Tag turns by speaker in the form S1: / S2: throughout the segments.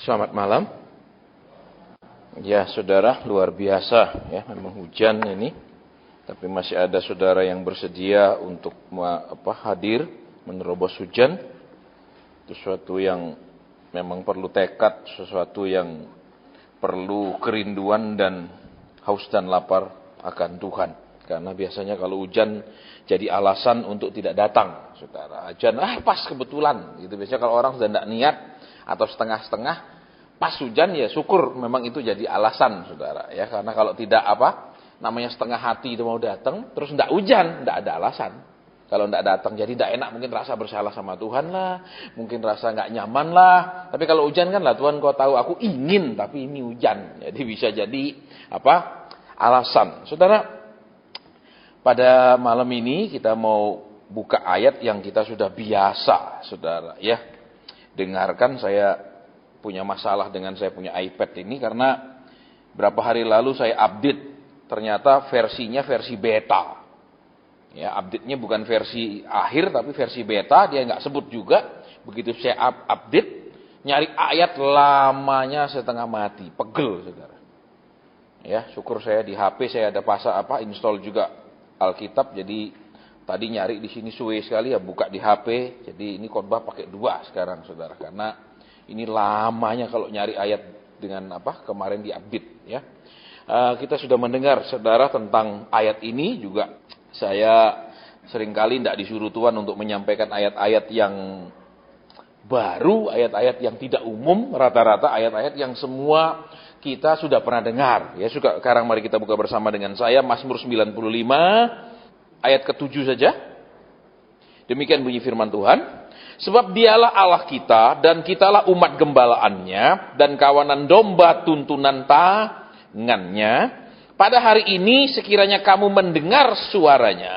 S1: Selamat malam. Ya, saudara, luar biasa ya, memang hujan ini. Tapi masih ada saudara yang bersedia untuk hadir menerobos hujan. Itu sesuatu yang memang perlu tekad, sesuatu yang perlu kerinduan dan haus dan lapar akan Tuhan. Karena biasanya kalau hujan jadi alasan untuk tidak datang, saudara. Hujan, pas kebetulan. Gitu. Biasanya kalau orang sudah tidak niat atau setengah-setengah, pas hujan ya syukur memang itu jadi alasan, saudara. Ya, karena kalau tidak namanya setengah hati itu mau datang, terus tidak hujan, tidak ada alasan. Kalau tidak datang jadi tidak enak, mungkin rasa bersalah sama Tuhan lah, mungkin rasa nggak nyaman lah. Tapi kalau hujan kan lah, Tuhan kau tahu aku ingin, tapi ini hujan. Jadi bisa jadi alasan. Saudara, pada malam ini kita mau buka ayat yang kita sudah biasa, saudara. Ya, dengarkan, saya punya masalah dengan saya punya iPad ini karena berapa hari lalu saya update, ternyata versinya versi beta. Ya, update-nya bukan versi akhir tapi versi beta, dia nggak sebut juga. Begitu saya update, nyari ayat lamanya setengah mati, pegel, saudara. Ya, syukur saya di HP saya ada install juga Alkitab, jadi tadi nyari di sini suwe sekali ya, buka di HP. Jadi ini khotbah pakai 2 sekarang, saudara, karena ini lamanya kalau nyari ayat dengan kemarin di update ya. Kita sudah mendengar, saudara, tentang ayat ini juga. Saya seringkali tidak disuruh Tuhan untuk menyampaikan ayat-ayat yang baru, ayat-ayat yang tidak umum, rata-rata ayat-ayat yang semua kita sudah pernah dengar. Ya, sekarang mari kita buka bersama dengan saya Mazmur 95 ayat ke-7 saja. Demikian bunyi firman Tuhan. Sebab dialah Allah kita dan kitalah umat gembalaannya dan kawanan domba tuntunan tangannya. Pada hari ini sekiranya kamu mendengar suaranya,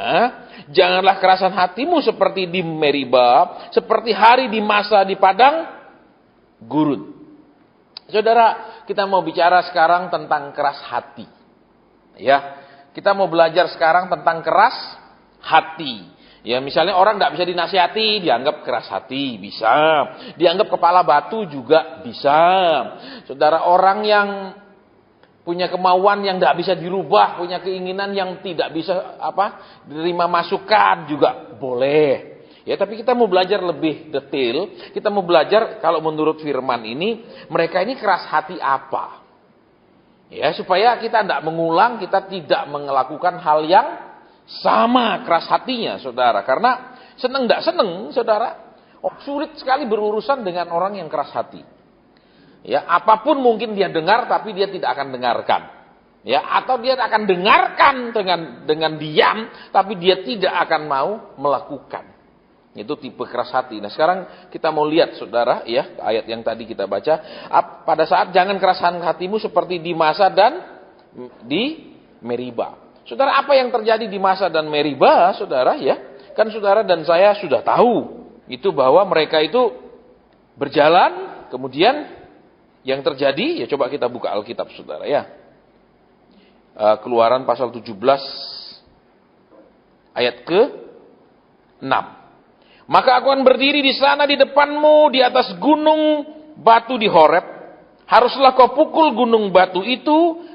S1: janganlah kerasan hatimu seperti di Meriba, seperti hari di masa di padang gurun. Saudara, kita mau bicara sekarang tentang keras hati. Ya, kita mau belajar sekarang tentang keras hati. Ya, misalnya orang tidak bisa dinasihati, dianggap keras hati, bisa. Dianggap kepala batu juga bisa. Saudara, orang yang punya kemauan yang tidak bisa dirubah, punya keinginan yang tidak bisa diterima masukan juga boleh. Ya, tapi kita mau belajar lebih detail. Kita mau belajar kalau menurut firman ini, mereka ini keras hati apa? Ya, supaya kita tidak mengulang, kita tidak melakukan hal yang sama keras hatinya, saudara. Karena seneng tidak seneng, saudara, sulit sekali berurusan dengan orang yang keras hati. Ya, apapun mungkin dia dengar, tapi dia tidak akan dengarkan. Ya, atau dia akan dengarkan dengan diam, tapi dia tidak akan mau melakukan. Itu tipe keras hati. Nah, sekarang kita mau lihat, saudara, ya, ayat yang tadi kita baca. Pada saat jangan kerasan hatimu seperti di masa dan di Meriba. Saudara, apa yang terjadi di masa dan Meriba, saudara, ya? Kan saudara dan saya sudah tahu itu bahwa mereka itu berjalan, kemudian yang terjadi, ya coba kita buka Alkitab, saudara, ya. Keluaran pasal 17 ayat ke-6. Maka aku akan berdiri di sana di depanmu di atas gunung batu di Horeb. Haruslah kau pukul gunung batu itu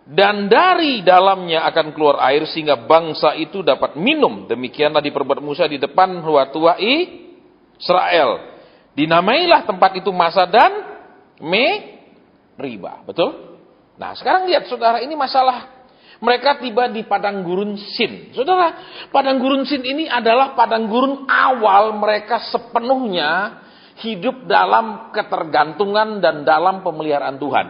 S1: dan dari dalamnya akan keluar air sehingga bangsa itu dapat minum. Demikianlah diperbuat Musa di depan tua-tua Israel. Dinamailah tempat itu Masa dan Meriba. Betul? Nah, sekarang lihat, saudara, ini masalah. Mereka tiba di padang gurun Sin. Saudara, padang gurun Sin ini adalah padang gurun awal mereka sepenuhnya hidup dalam ketergantungan dan dalam pemeliharaan Tuhan.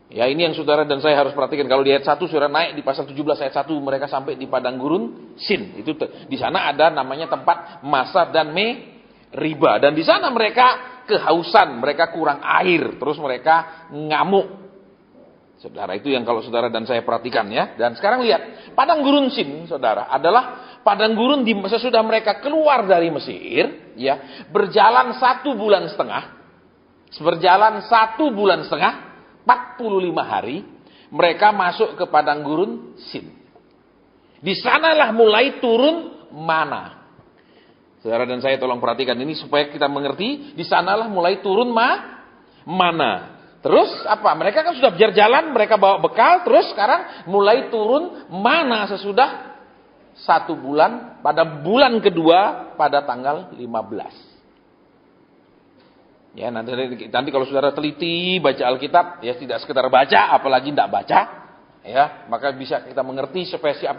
S1: Ya, ini yang saudara dan saya harus perhatikan. Kalau di ayat 1, saudara naik di pasal 17 ayat 1, mereka sampai di padang gurun Sin. Itu di sana ada namanya tempat Masa dan Meriba. Dan di sana mereka kehausan, mereka kurang air, terus mereka ngamuk. Saudara, itu yang kalau saudara dan saya perhatikan, ya. Dan sekarang lihat, padang gurun Sin, saudara, adalah padang gurun sesudah mereka keluar dari Mesir, ya, berjalan 1 bulan setengah, 45 hari, mereka masuk ke padang gurun Sin. Di sanalah mulai turun mana. Saudara dan saya tolong perhatikan ini supaya kita mengerti, di sanalah mulai turun mana. Terus apa? Mereka kan sudah berjalan, mereka bawa bekal, terus sekarang mulai turun mana sesudah 1 bulan, pada bulan kedua pada tanggal 15. Ya, nanti kalau saudara teliti baca Alkitab, ya tidak sekedar baca, apalagi tidak baca, ya, maka bisa kita mengerti spesies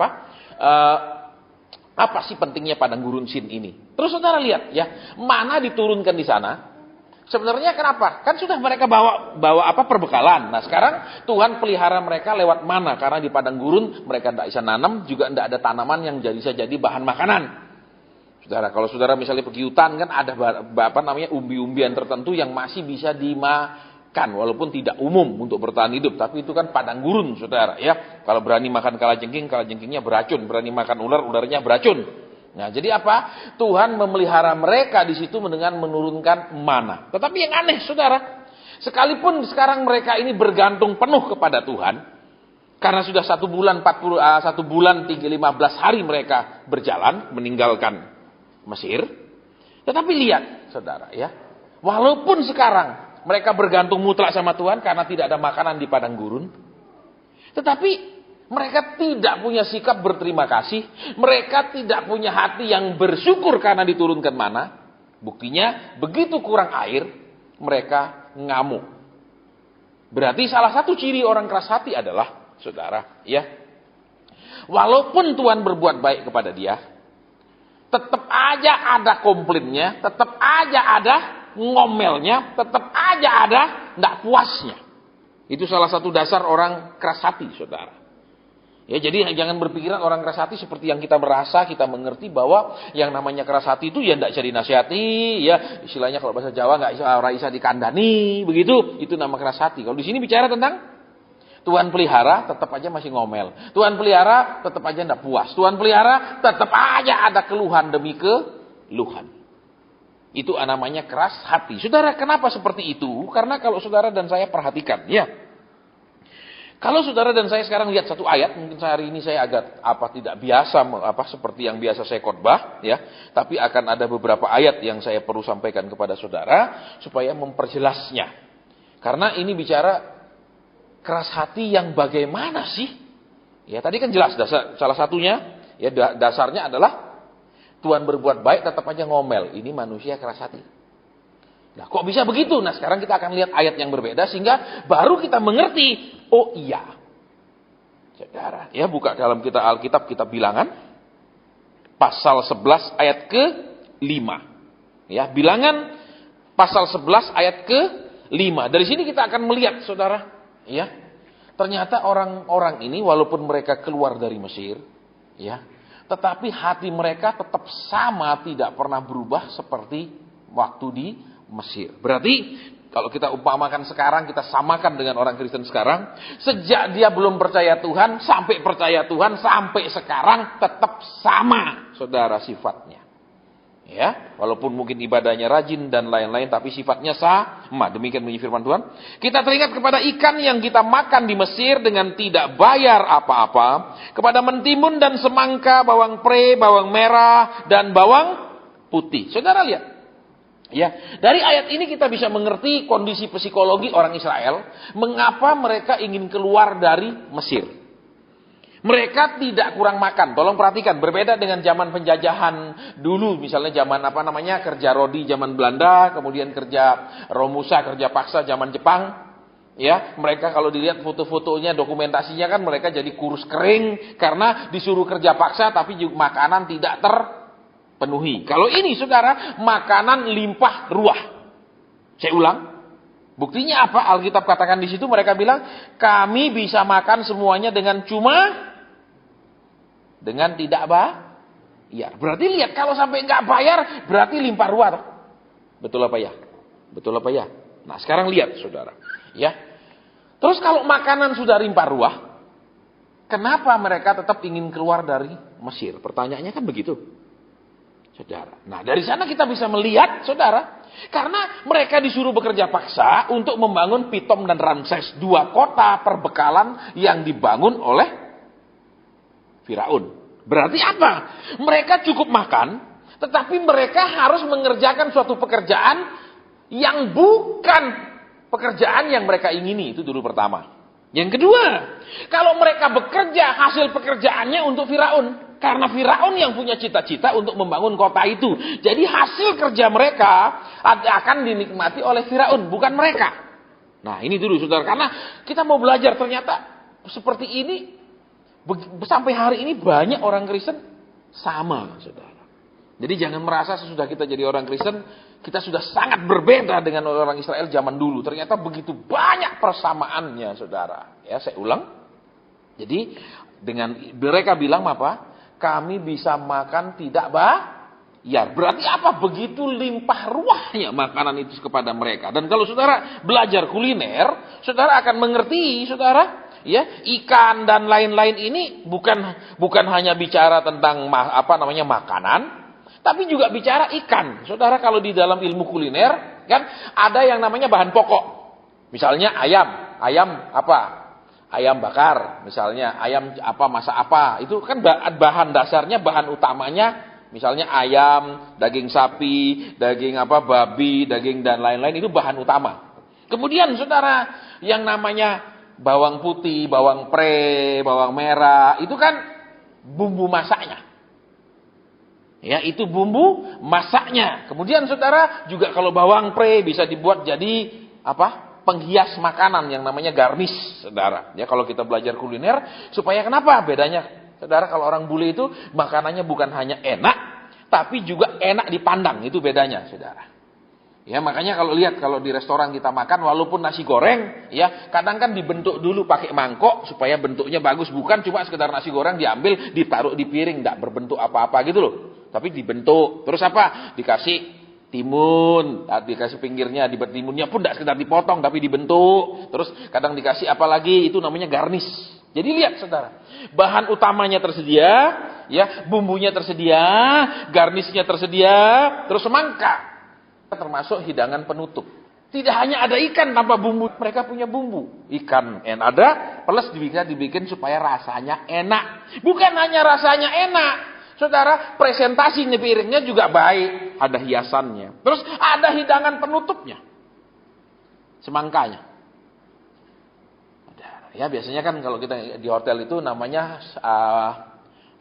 S1: apa sih pentingnya padang gurun Sin ini. Terus saudara lihat ya, mana diturunkan di sana. Sebenarnya kenapa? Kan sudah mereka bawa perbekalan. Nah sekarang Tuhan pelihara mereka lewat mana? Karena di padang gurun mereka tidak bisa nanam, juga tidak ada tanaman yang bisa jadi bahan makanan. Saudara, kalau saudara misalnya pergi hutan kan ada umbi-umbian tertentu yang masih bisa dimakan, walaupun tidak umum untuk bertahan hidup. Tapi itu kan padang gurun, saudara. Ya, kalau berani makan kalajengkingnya beracun. Berani makan ular, ularnya beracun. Nah, jadi apa? Tuhan memelihara mereka di situ dengan menurunkan mana. Tetapi yang aneh, saudara, sekalipun sekarang mereka ini bergantung penuh kepada Tuhan, karena sudah 1 bulan 15 hari mereka berjalan meninggalkan Mesir. Tetapi lihat, saudara, ya, walaupun sekarang mereka bergantung mutlak sama Tuhan karena tidak ada makanan di padang gurun, tetapi mereka tidak punya sikap berterima kasih. Mereka tidak punya hati yang bersyukur karena diturunkan mana. Buktinya, begitu kurang air, mereka ngamuk. Berarti salah satu ciri orang keras hati adalah, saudara, ya, walaupun Tuhan berbuat baik kepada dia, tetap aja ada komplainnya, tetap aja ada ngomelnya, tetap aja ada nggak puasnya. Itu salah satu dasar orang keras hati, saudara. Ya, jadi jangan berpikiran orang keras hati seperti yang kita merasa, kita mengerti bahwa yang namanya keras hati itu ya tidak bisa dinasihati, ya istilahnya kalau bahasa Jawa nggak bisa dikandani, begitu. Itu nama keras hati. Kalau di sini bicara tentang Tuhan pelihara, tetap aja masih ngomel. Tuhan pelihara, tetap aja tidak puas. Tuhan pelihara, tetap aja ada keluhan demi keluhan. Itu namanya keras hati. Saudara, kenapa seperti itu? Karena kalau saudara dan saya perhatikan, ya. Kalau saudara dan saya sekarang lihat satu ayat, mungkin hari ini saya agak tidak biasa seperti yang biasa saya khotbah, ya. Tapi akan ada beberapa ayat yang saya perlu sampaikan kepada saudara supaya memperjelasnya. Karena ini bicara keras hati yang bagaimana sih? Ya, tadi kan jelas salah satunya, ya dasarnya adalah Tuhan berbuat baik tetap aja ngomel. Ini manusia keras hati. Nah, kok bisa begitu? Nah, sekarang kita akan lihat ayat yang berbeda sehingga baru kita mengerti. Oh iya. Saudara, ya buka dalam Alkitab kita Bilangan pasal 11 ayat ke-5. Ya, Bilangan pasal 11 ayat ke-5. Dari sini kita akan melihat, saudara, ya. Ternyata orang-orang ini walaupun mereka keluar dari Mesir, ya, tetapi hati mereka tetap sama, tidak pernah berubah seperti waktu di Mesir. Berarti kalau kita umpamakan sekarang, kita samakan dengan orang Kristen sekarang, sejak dia belum percaya Tuhan, sampai percaya Tuhan, sampai sekarang tetap sama, saudara, sifatnya. Ya, walaupun mungkin ibadahnya rajin dan lain-lain, tapi sifatnya sama. Demikian bunyi firman Tuhan. Kita teringat kepada ikan yang kita makan di Mesir dengan tidak bayar apa-apa, kepada mentimun dan semangka, bawang pre, bawang merah, dan bawang putih. Saudara lihat. Ya, dari ayat ini kita bisa mengerti kondisi psikologi orang Israel, mengapa mereka ingin keluar dari Mesir. Mereka tidak kurang makan. Tolong perhatikan, berbeda dengan zaman penjajahan dulu, misalnya zaman kerja rodi zaman Belanda, kemudian kerja Romusa, kerja paksa zaman Jepang. Ya, mereka kalau dilihat foto-fotonya, dokumentasinya kan mereka jadi kurus kering karena disuruh kerja paksa tapi juga makanan tidak penuhi. Kalau ini, saudara, makanan limpah ruah. Saya ulang. Buktinya apa? Alkitab katakan di situ, mereka bilang, kami bisa makan semuanya dengan tidak bayar. Berarti lihat, kalau sampai nggak bayar, berarti limpah ruah. Betul apa ya? Betul apa ya? Nah, sekarang lihat, saudara. Ya. Terus kalau makanan sudah limpah ruah, kenapa mereka tetap ingin keluar dari Mesir? Pertanyaannya kan begitu. Saudara. Nah, dari sana kita bisa melihat, saudara, karena mereka disuruh bekerja paksa untuk membangun Pitom dan Ramses, 2 kota perbekalan yang dibangun oleh Firaun. Berarti apa? Mereka cukup makan, tetapi mereka harus mengerjakan suatu pekerjaan yang bukan pekerjaan yang mereka ingini, itu dulu pertama. Yang kedua, kalau mereka bekerja, hasil pekerjaannya untuk Firaun. Karena Firaun yang punya cita-cita untuk membangun kota itu. Jadi hasil kerja mereka akan dinikmati oleh Firaun, bukan mereka. Nah ini dulu saudara, karena kita mau belajar ternyata seperti ini, sampai hari ini banyak orang Kristen sama saudara. Jadi jangan merasa sesudah kita jadi orang Kristen, kita sudah sangat berbeda dengan orang Israel zaman dulu. Ternyata begitu banyak persamaannya, saudara. Ya, saya ulang. Jadi dengan mereka bilang apa? Kami bisa makan tidak bayar. Berarti apa? Begitu limpah ruahnya makanan itu kepada mereka. Dan kalau saudara belajar kuliner, saudara akan mengerti, saudara. Ya, ikan dan lain-lain ini bukan hanya bicara tentang makanan. Tapi juga bicara ikan. Saudara kalau di dalam ilmu kuliner, kan ada yang namanya bahan pokok. Misalnya ayam. Ayam apa? Ayam bakar. Misalnya ayam apa, masak apa. Itu kan bahan dasarnya, bahan utamanya. Misalnya ayam, daging sapi, daging babi, daging dan lain-lain. Itu bahan utama. Kemudian saudara, yang namanya bawang putih, bawang pre, bawang merah. Itu kan bumbu masaknya. Ya, itu bumbu masaknya. Kemudian saudara juga kalau bawang pre bisa dibuat jadi penghias makanan yang namanya garnish, saudara. Ya, kalau kita belajar kuliner, supaya kenapa? Bedanya, saudara, kalau orang bule itu makanannya bukan hanya enak, tapi juga enak dipandang. Itu bedanya, saudara. Ya, makanya kalau di restoran kita makan, walaupun nasi goreng, ya kadang kan dibentuk dulu pakai mangkok supaya bentuknya bagus, bukan cuma sekedar nasi goreng diambil ditaruh di piring, tidak berbentuk apa-apa gitu loh. Tapi dibentuk, terus dikasih timun, dikasih pinggirnya, timunnya pun tidak sekedar dipotong tapi dibentuk, terus kadang dikasih apa lagi, itu namanya garnish. Jadi lihat saudara, bahan utamanya tersedia, ya bumbunya tersedia, garnishnya tersedia, terus semangka. Termasuk hidangan penutup. Tidak hanya ada ikan tanpa bumbu, mereka punya bumbu. Ikan yang ada, plus bisa dibikin supaya rasanya enak. Bukan hanya rasanya enak, saudara, presentasi piringnya juga baik, ada hiasannya. Terus ada hidangan penutupnya, semangkanya. Ya biasanya kan kalau kita di hotel itu namanya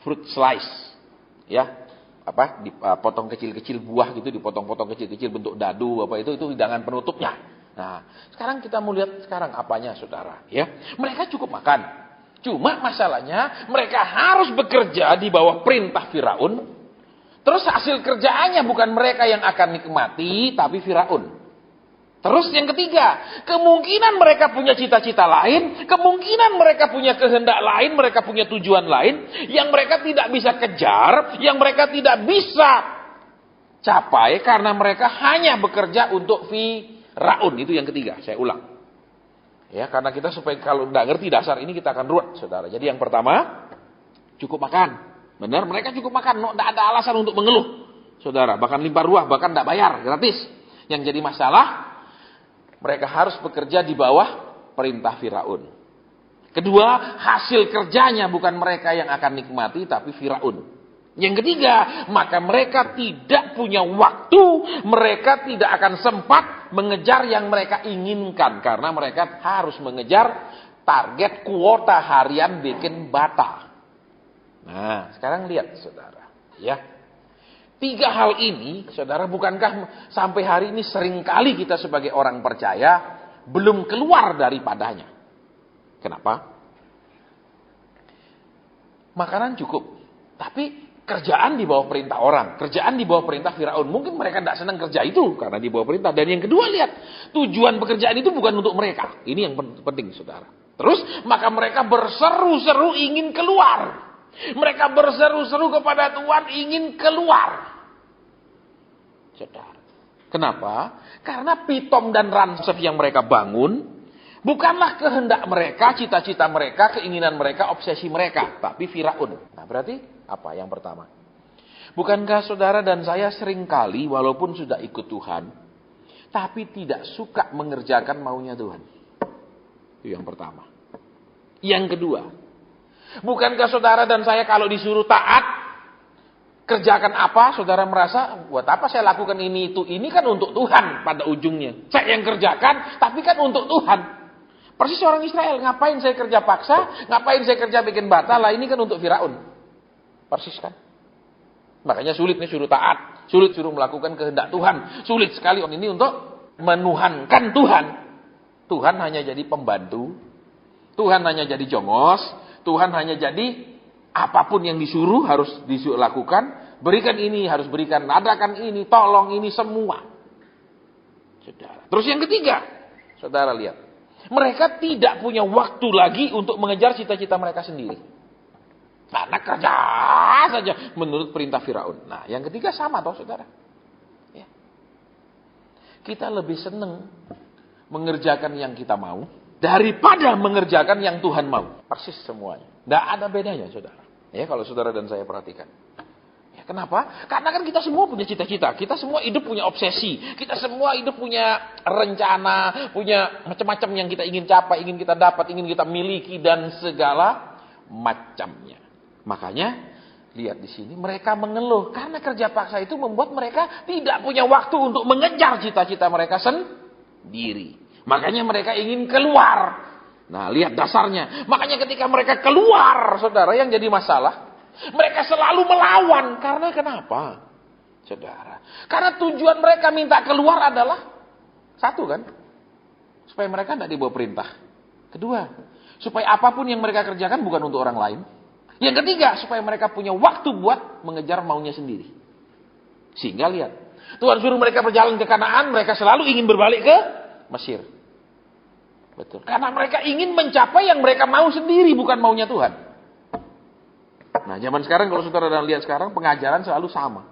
S1: fruit slice, ya. Dipotong kecil-kecil buah gitu, dipotong-potong kecil-kecil bentuk dadu itu hidangan penutupnya. Nah, sekarang kita mau lihat sekarang apanya, saudara, ya. Mereka cukup makan. Cuma masalahnya mereka harus bekerja di bawah perintah Firaun. Terus hasil kerjaannya bukan mereka yang akan nikmati, tapi Firaun. Terus yang ketiga, kemungkinan mereka punya cita-cita lain, kemungkinan mereka punya kehendak lain, mereka punya tujuan lain, yang mereka tidak bisa kejar, yang mereka tidak bisa capai, karena mereka hanya bekerja untuk Firaun. Itu yang ketiga, saya ulang. Ya, karena kita supaya kalau tidak ngerti dasar ini kita akan ruwet, saudara. Jadi yang pertama, cukup makan. Benar, mereka cukup makan, tidak ada alasan untuk mengeluh, saudara. Bahkan limpah ruah, bahkan tidak bayar, gratis. Yang jadi masalah, mereka harus bekerja di bawah perintah Firaun. Kedua, hasil kerjanya bukan mereka yang akan nikmati, tapi Firaun. Yang ketiga, maka mereka tidak punya waktu, mereka tidak akan sempat mengejar yang mereka inginkan. Karena mereka harus mengejar target kuota harian bikin bata. Nah, sekarang lihat saudara. Ya. 3 hal ini, saudara, bukankah sampai hari ini seringkali kita sebagai orang percaya belum keluar daripadanya? Kenapa? Makanan cukup, tapi kerjaan di bawah perintah orang, kerjaan di bawah perintah Firaun. Mungkin mereka tidak senang kerja itu karena di bawah perintah. Dan yang kedua, lihat, tujuan pekerjaan itu bukan untuk mereka. Ini yang penting, saudara. Terus, maka mereka berseru-seru ingin keluar. Mereka berseru-seru kepada Tuhan ingin keluar. Saudara. Kenapa? Karena Pitom dan Ramses yang mereka bangun bukanlah kehendak mereka, cita-cita mereka, keinginan mereka, obsesi mereka, tapi Firaun. Nah, berarti apa yang pertama? Bukankah saudara dan saya seringkali walaupun sudah ikut Tuhan, tapi tidak suka mengerjakan maunya Tuhan? Itu yang pertama. Yang kedua, bukankah saudara dan saya kalau disuruh taat, Kerjakan apa, saudara merasa, buat apa saya lakukan ini itu? Ini kan untuk Tuhan pada ujungnya. Saya yang kerjakan, tapi kan untuk Tuhan. Persis orang Israel, ngapain saya kerja paksa, ngapain saya kerja bikin batal, lah ini kan untuk Firaun. Persis kan? Makanya sulit nih suruh taat, sulit suruh melakukan kehendak Tuhan. Sulit sekali ini untuk menuhankan Tuhan. Tuhan hanya jadi pembantu, Tuhan hanya jadi jongos, Tuhan hanya jadi apapun yang disuruh harus lakukan, berikan ini harus berikan, adakan ini, tolong ini semua. Saudara. Terus yang ketiga, saudara lihat, mereka tidak punya waktu lagi untuk mengejar cita-cita mereka sendiri. Karena kerja saja menurut perintah Firaun. Nah, yang ketiga sama toh, saudara. Ya. Kita lebih senang mengerjakan yang kita mau daripada mengerjakan yang Tuhan mau. Persis semuanya. Tidak ada bedanya, saudara. Ya, kalau saudara dan saya perhatikan. Ya, kenapa? Karena kan kita semua punya cita-cita. Kita semua hidup punya obsesi. Kita semua hidup punya rencana. Punya macam-macam yang kita ingin capai, ingin kita dapat, ingin kita miliki. Dan segala macamnya. Makanya, lihat di sini. Mereka mengeluh. Karena kerja paksa itu membuat mereka tidak punya waktu untuk mengejar cita-cita mereka sendiri. Makanya mereka ingin keluar. Nah, lihat dasarnya. Makanya ketika mereka keluar, saudara, yang jadi masalah, mereka selalu melawan. Karena kenapa? Saudara. Karena tujuan mereka minta keluar adalah satu kan? Supaya mereka tidak dibawa perintah. Kedua, supaya apapun yang mereka kerjakan bukan untuk orang lain. Yang ketiga, supaya mereka punya waktu buat mengejar maunya sendiri. Sehingga lihat, Tuhan suruh mereka berjalan ke Kanaan, mereka selalu ingin berbalik ke Mesir. Betul. Karena mereka ingin mencapai yang mereka mau sendiri, bukan maunya Tuhan. Nah, zaman sekarang kalau saudara lihat sekarang, pengajaran selalu sama.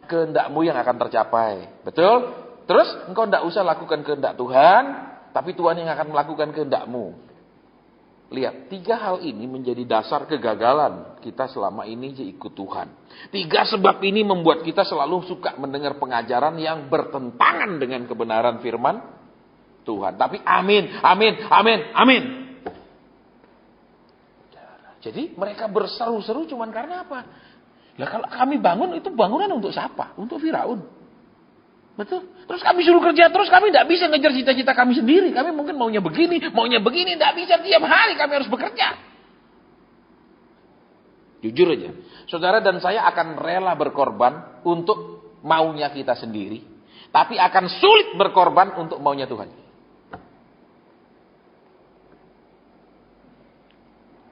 S1: Kehendakmu yang akan tercapai. Betul? Terus, engkau tidak usah lakukan kehendak Tuhan, tapi Tuhan yang akan melakukan kehendakmu. Lihat, 3 hal ini menjadi dasar kegagalan kita selama ini ikut Tuhan. 3 sebab ini membuat kita selalu suka mendengar pengajaran yang bertentangan dengan kebenaran firman Tuhan. Tapi amin, amin, amin, amin. Jadi mereka berseru-seru cuman karena apa? Lah kalau kami bangun itu bangunan untuk siapa? Untuk Firaun. Betul? Terus kami suruh kerja terus, kami tidak bisa ngejar cita-cita kami sendiri. Kami mungkin maunya begini, tidak bisa tiap hari kami harus bekerja. Jujur aja, saudara dan saya akan rela berkorban untuk maunya kita sendiri. Tapi akan sulit berkorban untuk maunya Tuhan.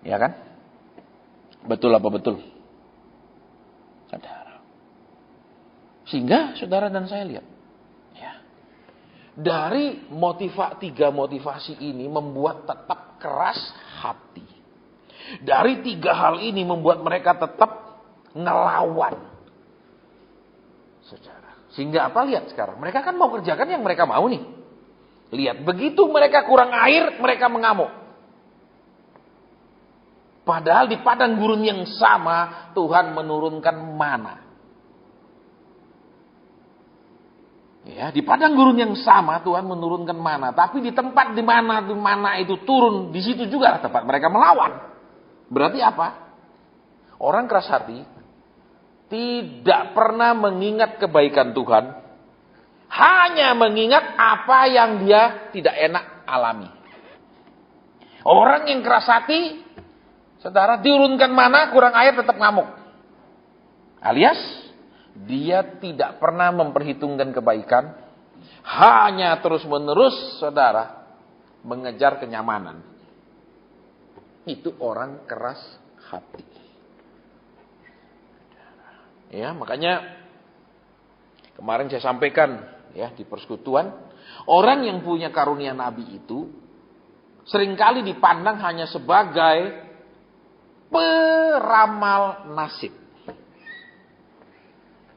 S1: Ya kan? Betul apa betul? Saudara. Sehingga saudara dan saya lihat. Ya. Dari 3 motivasi ini membuat tetap keras hati. Dari 3 hal ini membuat mereka tetap ngelawan. Saudara. Sehingga apa lihat sekarang? Mereka kan mau kerjakan yang mereka mau nih. Lihat, begitu mereka kurang air, mereka mengamuk. Padahal di padang gurun yang sama, Tuhan menurunkan mana. Ya, di padang gurun yang sama, Tuhan menurunkan mana. Tapi di tempat di mana itu turun, di situ juga tempat mereka melawan. Berarti apa? Orang keras hati tidak pernah mengingat kebaikan Tuhan, hanya mengingat apa yang dia tidak enak alami. Orang yang keras hati, saudara, diurunkan mana, kurang air tetap ngamuk. Alias, dia tidak pernah memperhitungkan kebaikan, hanya terus-menerus, saudara, mengejar kenyamanan. Itu orang keras hati. Ya, makanya kemarin saya sampaikan ya di persekutuan, orang yang punya karunia nabi itu seringkali dipandang hanya sebagai peramal nasib.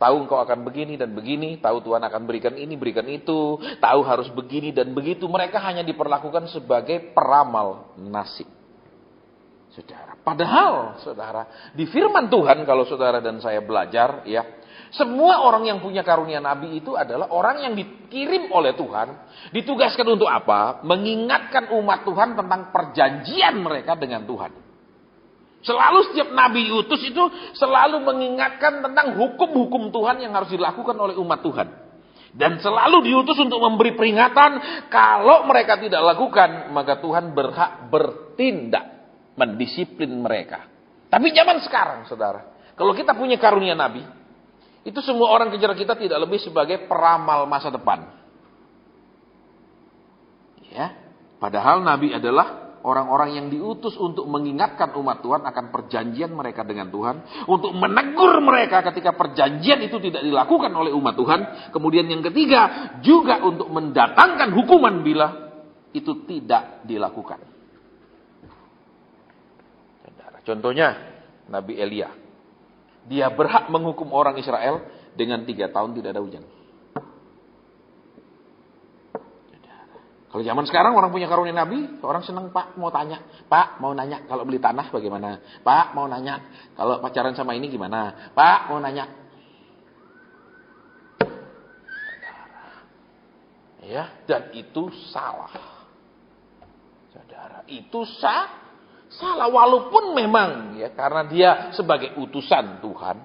S1: Tahu engkau akan begini dan begini, tahu Tuhan akan berikan ini, berikan itu, tahu harus begini dan begitu. Mereka hanya diperlakukan sebagai peramal nasib. Saudara, padahal saudara, di firman Tuhan kalau saudara dan saya belajar ya, semua orang yang punya karunia nabi itu adalah orang yang dikirim oleh Tuhan, ditugaskan untuk apa? Mengingatkan umat Tuhan tentang perjanjian mereka dengan Tuhan. Selalu setiap nabi diutus itu selalu mengingatkan tentang hukum-hukum Tuhan yang harus dilakukan oleh umat Tuhan. Dan selalu diutus untuk memberi peringatan, kalau mereka tidak lakukan, maka Tuhan berhak bertindak, mendisiplin mereka. Tapi zaman sekarang, saudara, kalau kita punya karunia nabi, itu semua orang kejar kita tidak lebih sebagai peramal masa depan. Ya, padahal nabi adalah orang-orang yang diutus untuk mengingatkan umat Tuhan akan perjanjian mereka dengan Tuhan. Untuk menegur mereka ketika perjanjian itu tidak dilakukan oleh umat Tuhan. Kemudian yang ketiga, juga untuk mendatangkan hukuman bila itu tidak dilakukan. Contohnya, Nabi Elia. Dia berhak menghukum orang Israel dengan 3 tahun tidak ada hujan. Kalau zaman sekarang orang punya karunia nabi, orang senang, Pak mau tanya, Pak mau nanya kalau beli tanah bagaimana, Pak mau nanya kalau pacaran sama ini gimana, Pak mau nanya. Ya, dan itu salah. Saudara, itu salah walaupun memang ya karena dia sebagai utusan Tuhan,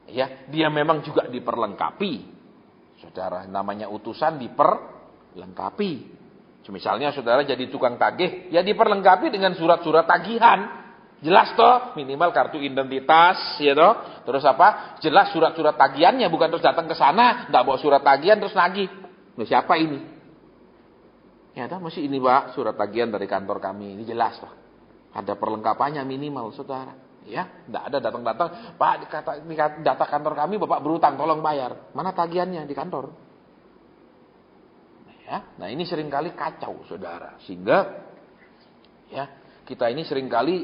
S1: ya, dia memang juga diperlengkapi. Saudara, namanya utusan diperlengkapi. Misalnya saudara jadi tukang tagih, ya diperlengkapi dengan surat-surat tagihan. Jelas toh, minimal kartu identitas, ya toh. Terus apa? Jelas surat-surat tagihannya, bukan terus datang ke sana, enggak bawa surat tagihan terus nagih. Loh, siapa ini? Ya toh, masih ini Pak, surat tagihan dari kantor kami. Ini jelas toh. Ada perlengkapannya minimal, saudara. Ya, enggak ada datang-datang, Pak di data kantor kami Bapak berutang, tolong bayar. Mana tagihannya di kantor? Ya, nah ini seringkali kacau, saudara. Sehingga ya kita ini seringkali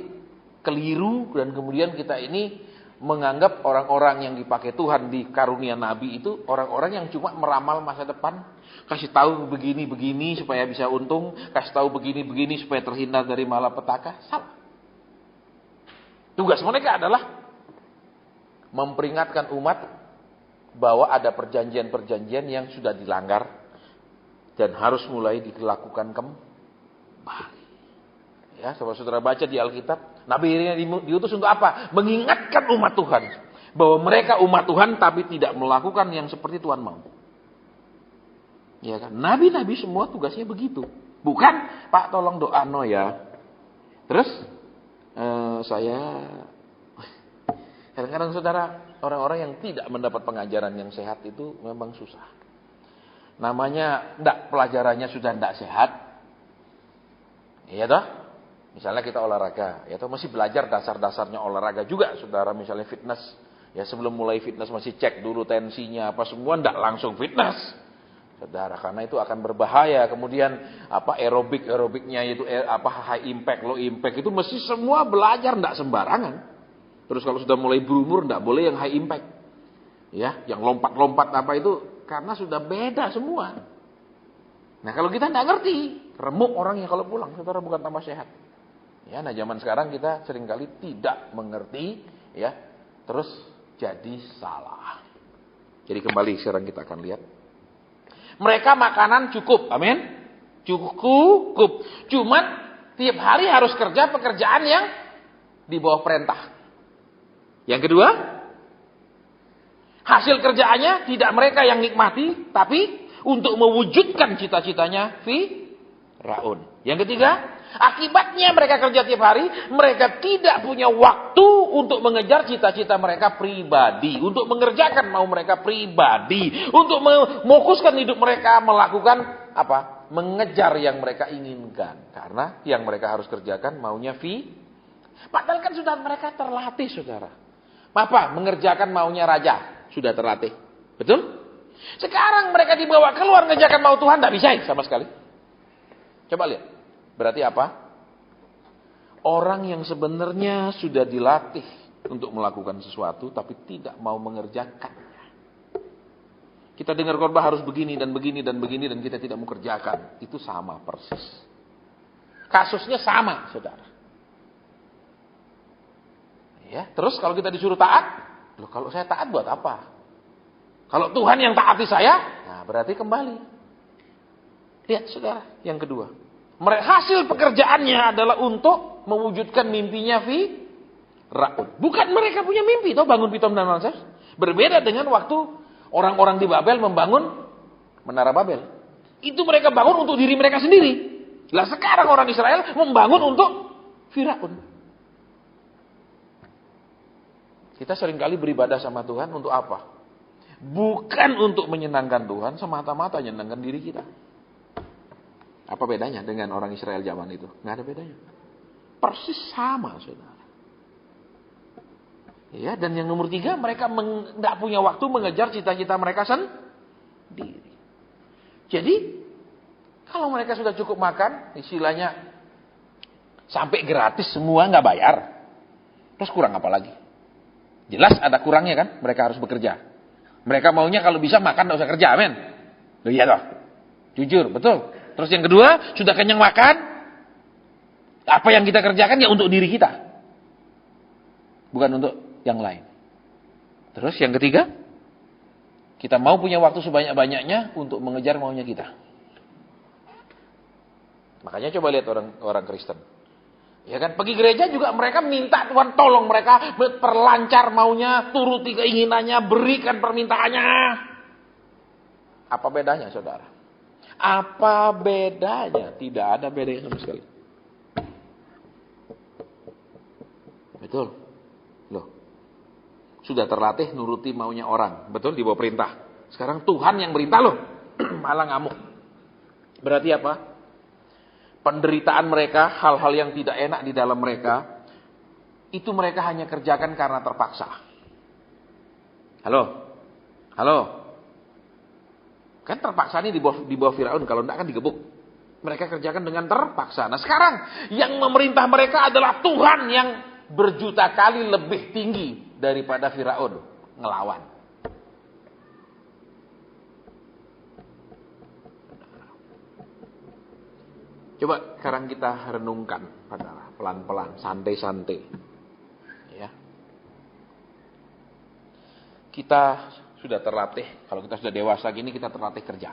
S1: keliru dan kemudian kita ini menganggap orang-orang yang dipakai Tuhan di karunia nabi itu orang-orang yang cuma meramal masa depan, kasih tahu begini-begini supaya bisa untung, kasih tahu begini-begini supaya terhindar dari malapetaka. Salah. Tugas mereka adalah memperingatkan umat bahwa ada perjanjian-perjanjian yang sudah dilanggar dan harus mulai dilakukan kembali. Ya, saudara-saudara baca di Alkitab, Nabi Yeremia diutus untuk apa? Mengingatkan umat Tuhan bahwa mereka umat Tuhan tapi tidak melakukan yang seperti Tuhan mau. Ya kan? Nabi-nabi semua tugasnya begitu. Bukan, Pak tolong doa no ya. Terus saya kadang-kadang saudara, orang-orang yang tidak mendapat pengajaran yang sehat itu memang susah. Namanya pelajarannya sudah tidak sehat. Iya toh? Misalnya kita olahraga, ya toh masih belajar dasar-dasarnya olahraga juga, saudara. Misalnya fitness, ya sebelum mulai fitness masih cek dulu tensinya apa semua, tidak langsung fitness, saudara. Karena itu akan berbahaya. Kemudian apa aerobiknya itu apa high impact, low impact itu mesti semua belajar, tidak sembarangan. Terus kalau sudah mulai berumur, tidak boleh yang high impact, ya, yang lompat-lompat apa itu. Karena sudah beda semua. Nah kalau kita tidak ngerti, remuk orangnya kalau pulang, saudara, bukan tambah sehat. Ya, nah zaman sekarang kita seringkali tidak mengerti, ya, terus jadi salah. Jadi kembali sekarang kita akan lihat. Mereka makanan cukup, amin. Cukup. Cuman tiap hari harus kerja pekerjaan yang di bawah perintah. Yang kedua, hasil kerjaannya tidak mereka yang nikmati, tapi untuk mewujudkan cita-citanya Firaun. Yang ketiga, akibatnya mereka kerja tiap hari, mereka tidak punya waktu untuk mengejar cita-cita mereka pribadi, untuk mengerjakan mau mereka pribadi, untuk memfokuskan hidup mereka melakukan apa? Mengejar yang mereka inginkan. Karena yang mereka harus kerjakan maunya padahal kan sudah mereka terlatih, saudara. Apa? Mengerjakan maunya raja. Sudah terlatih. Betul? Sekarang mereka dibawa keluar mengerjakan mau Tuhan, tidak bisa sama sekali. Coba lihat. Berarti apa? Orang yang sebenarnya sudah dilatih untuk melakukan sesuatu tapi tidak mau mengerjakannya. Kita dengar khotbah harus begini dan begini dan begini dan kita tidak mau kerjakan. Itu sama persis. Kasusnya sama, saudara. Ya, terus kalau kita disuruh taat, loh, kalau saya taat buat apa? Kalau Tuhan yang taati saya, nah berarti kembali. Lihat saudara, yang kedua. Hasil pekerjaannya adalah untuk mewujudkan mimpinya Firaun. Bukan mereka punya mimpi toh bangun Pitom dan Ramses. Berbeda dengan waktu orang-orang di Babel membangun Menara Babel. Itu mereka bangun untuk diri mereka sendiri. Lah sekarang orang Israel membangun untuk Firaun. Kita seringkali beribadah sama Tuhan untuk apa? Bukan untuk menyenangkan Tuhan, semata-mata menyenangkan diri kita. Apa bedanya dengan orang Israel zaman itu? Nggak ada bedanya. Persis sama, saudara. Ya, dan yang nomor 3, mereka nggak punya waktu mengejar cita-cita mereka sendiri. Jadi, kalau mereka sudah cukup makan, istilahnya sampai gratis semua nggak bayar, terus kurang apa lagi? Jelas ada kurangnya kan? Mereka harus bekerja. Mereka maunya kalau bisa makan nggak usah kerja, amin. Loh iya toh, jujur, betul. Terus yang kedua, sudah kenyang makan, apa yang kita kerjakan ya untuk diri kita, bukan untuk yang lain. Terus yang ketiga, kita mau punya waktu sebanyak-banyaknya untuk mengejar maunya kita. Makanya coba lihat orang Kristen. Ya kan, pergi gereja juga mereka minta Tuhan tolong mereka perlancar maunya, turuti keinginannya, berikan permintaannya. Apa bedanya, saudara? Apa bedanya? Tidak ada bedanya sama sekali. Betul. Loh. Sudah terlatih nuruti maunya orang. Betul, di bawah perintah. Sekarang Tuhan yang perintah loh. Malah ngamuk. Berarti apa? Penderitaan mereka, hal-hal yang tidak enak di dalam mereka, itu mereka hanya kerjakan karena terpaksa. Halo? Halo? Kan terpaksa nih di bawah Firaun, kalau enggak kan digebuk. Mereka kerjakan dengan terpaksa. Nah sekarang, yang memerintah mereka adalah Tuhan yang berjuta kali lebih tinggi daripada Firaun ngelawan. Coba sekarang kita renungkan, saudara, pelan-pelan, santai-santai. Ya. Kita sudah terlatih, kalau kita sudah dewasa gini kita terlatih kerja.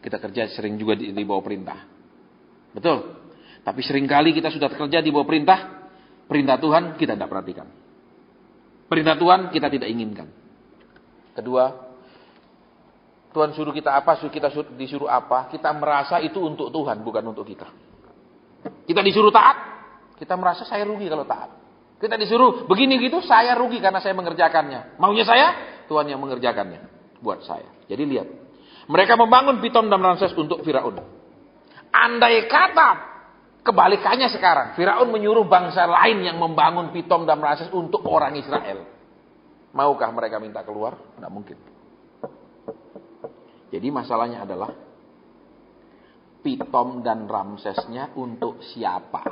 S1: Kita kerja sering juga di bawah perintah. Betul? Tapi seringkali kita sudah kerja di bawah perintah Tuhan kita tidak perhatikan. Perintah Tuhan kita tidak inginkan. Kedua, Tuhan suruh kita apa, kita disuruh apa, kita merasa itu untuk Tuhan, bukan untuk kita. Kita disuruh taat, kita merasa saya rugi kalau taat. Kita disuruh begini gitu, saya rugi karena saya mengerjakannya. Maunya saya, Tuhan yang mengerjakannya buat saya. Jadi lihat, mereka membangun Pitom dan Ramses untuk Firaun. Andai kata kebalikannya sekarang, Firaun menyuruh bangsa lain yang membangun Pitom dan Ramses untuk orang Israel. Maukah mereka minta keluar? Tidak mungkin. Jadi masalahnya adalah Pitom dan Ramsesnya untuk siapa?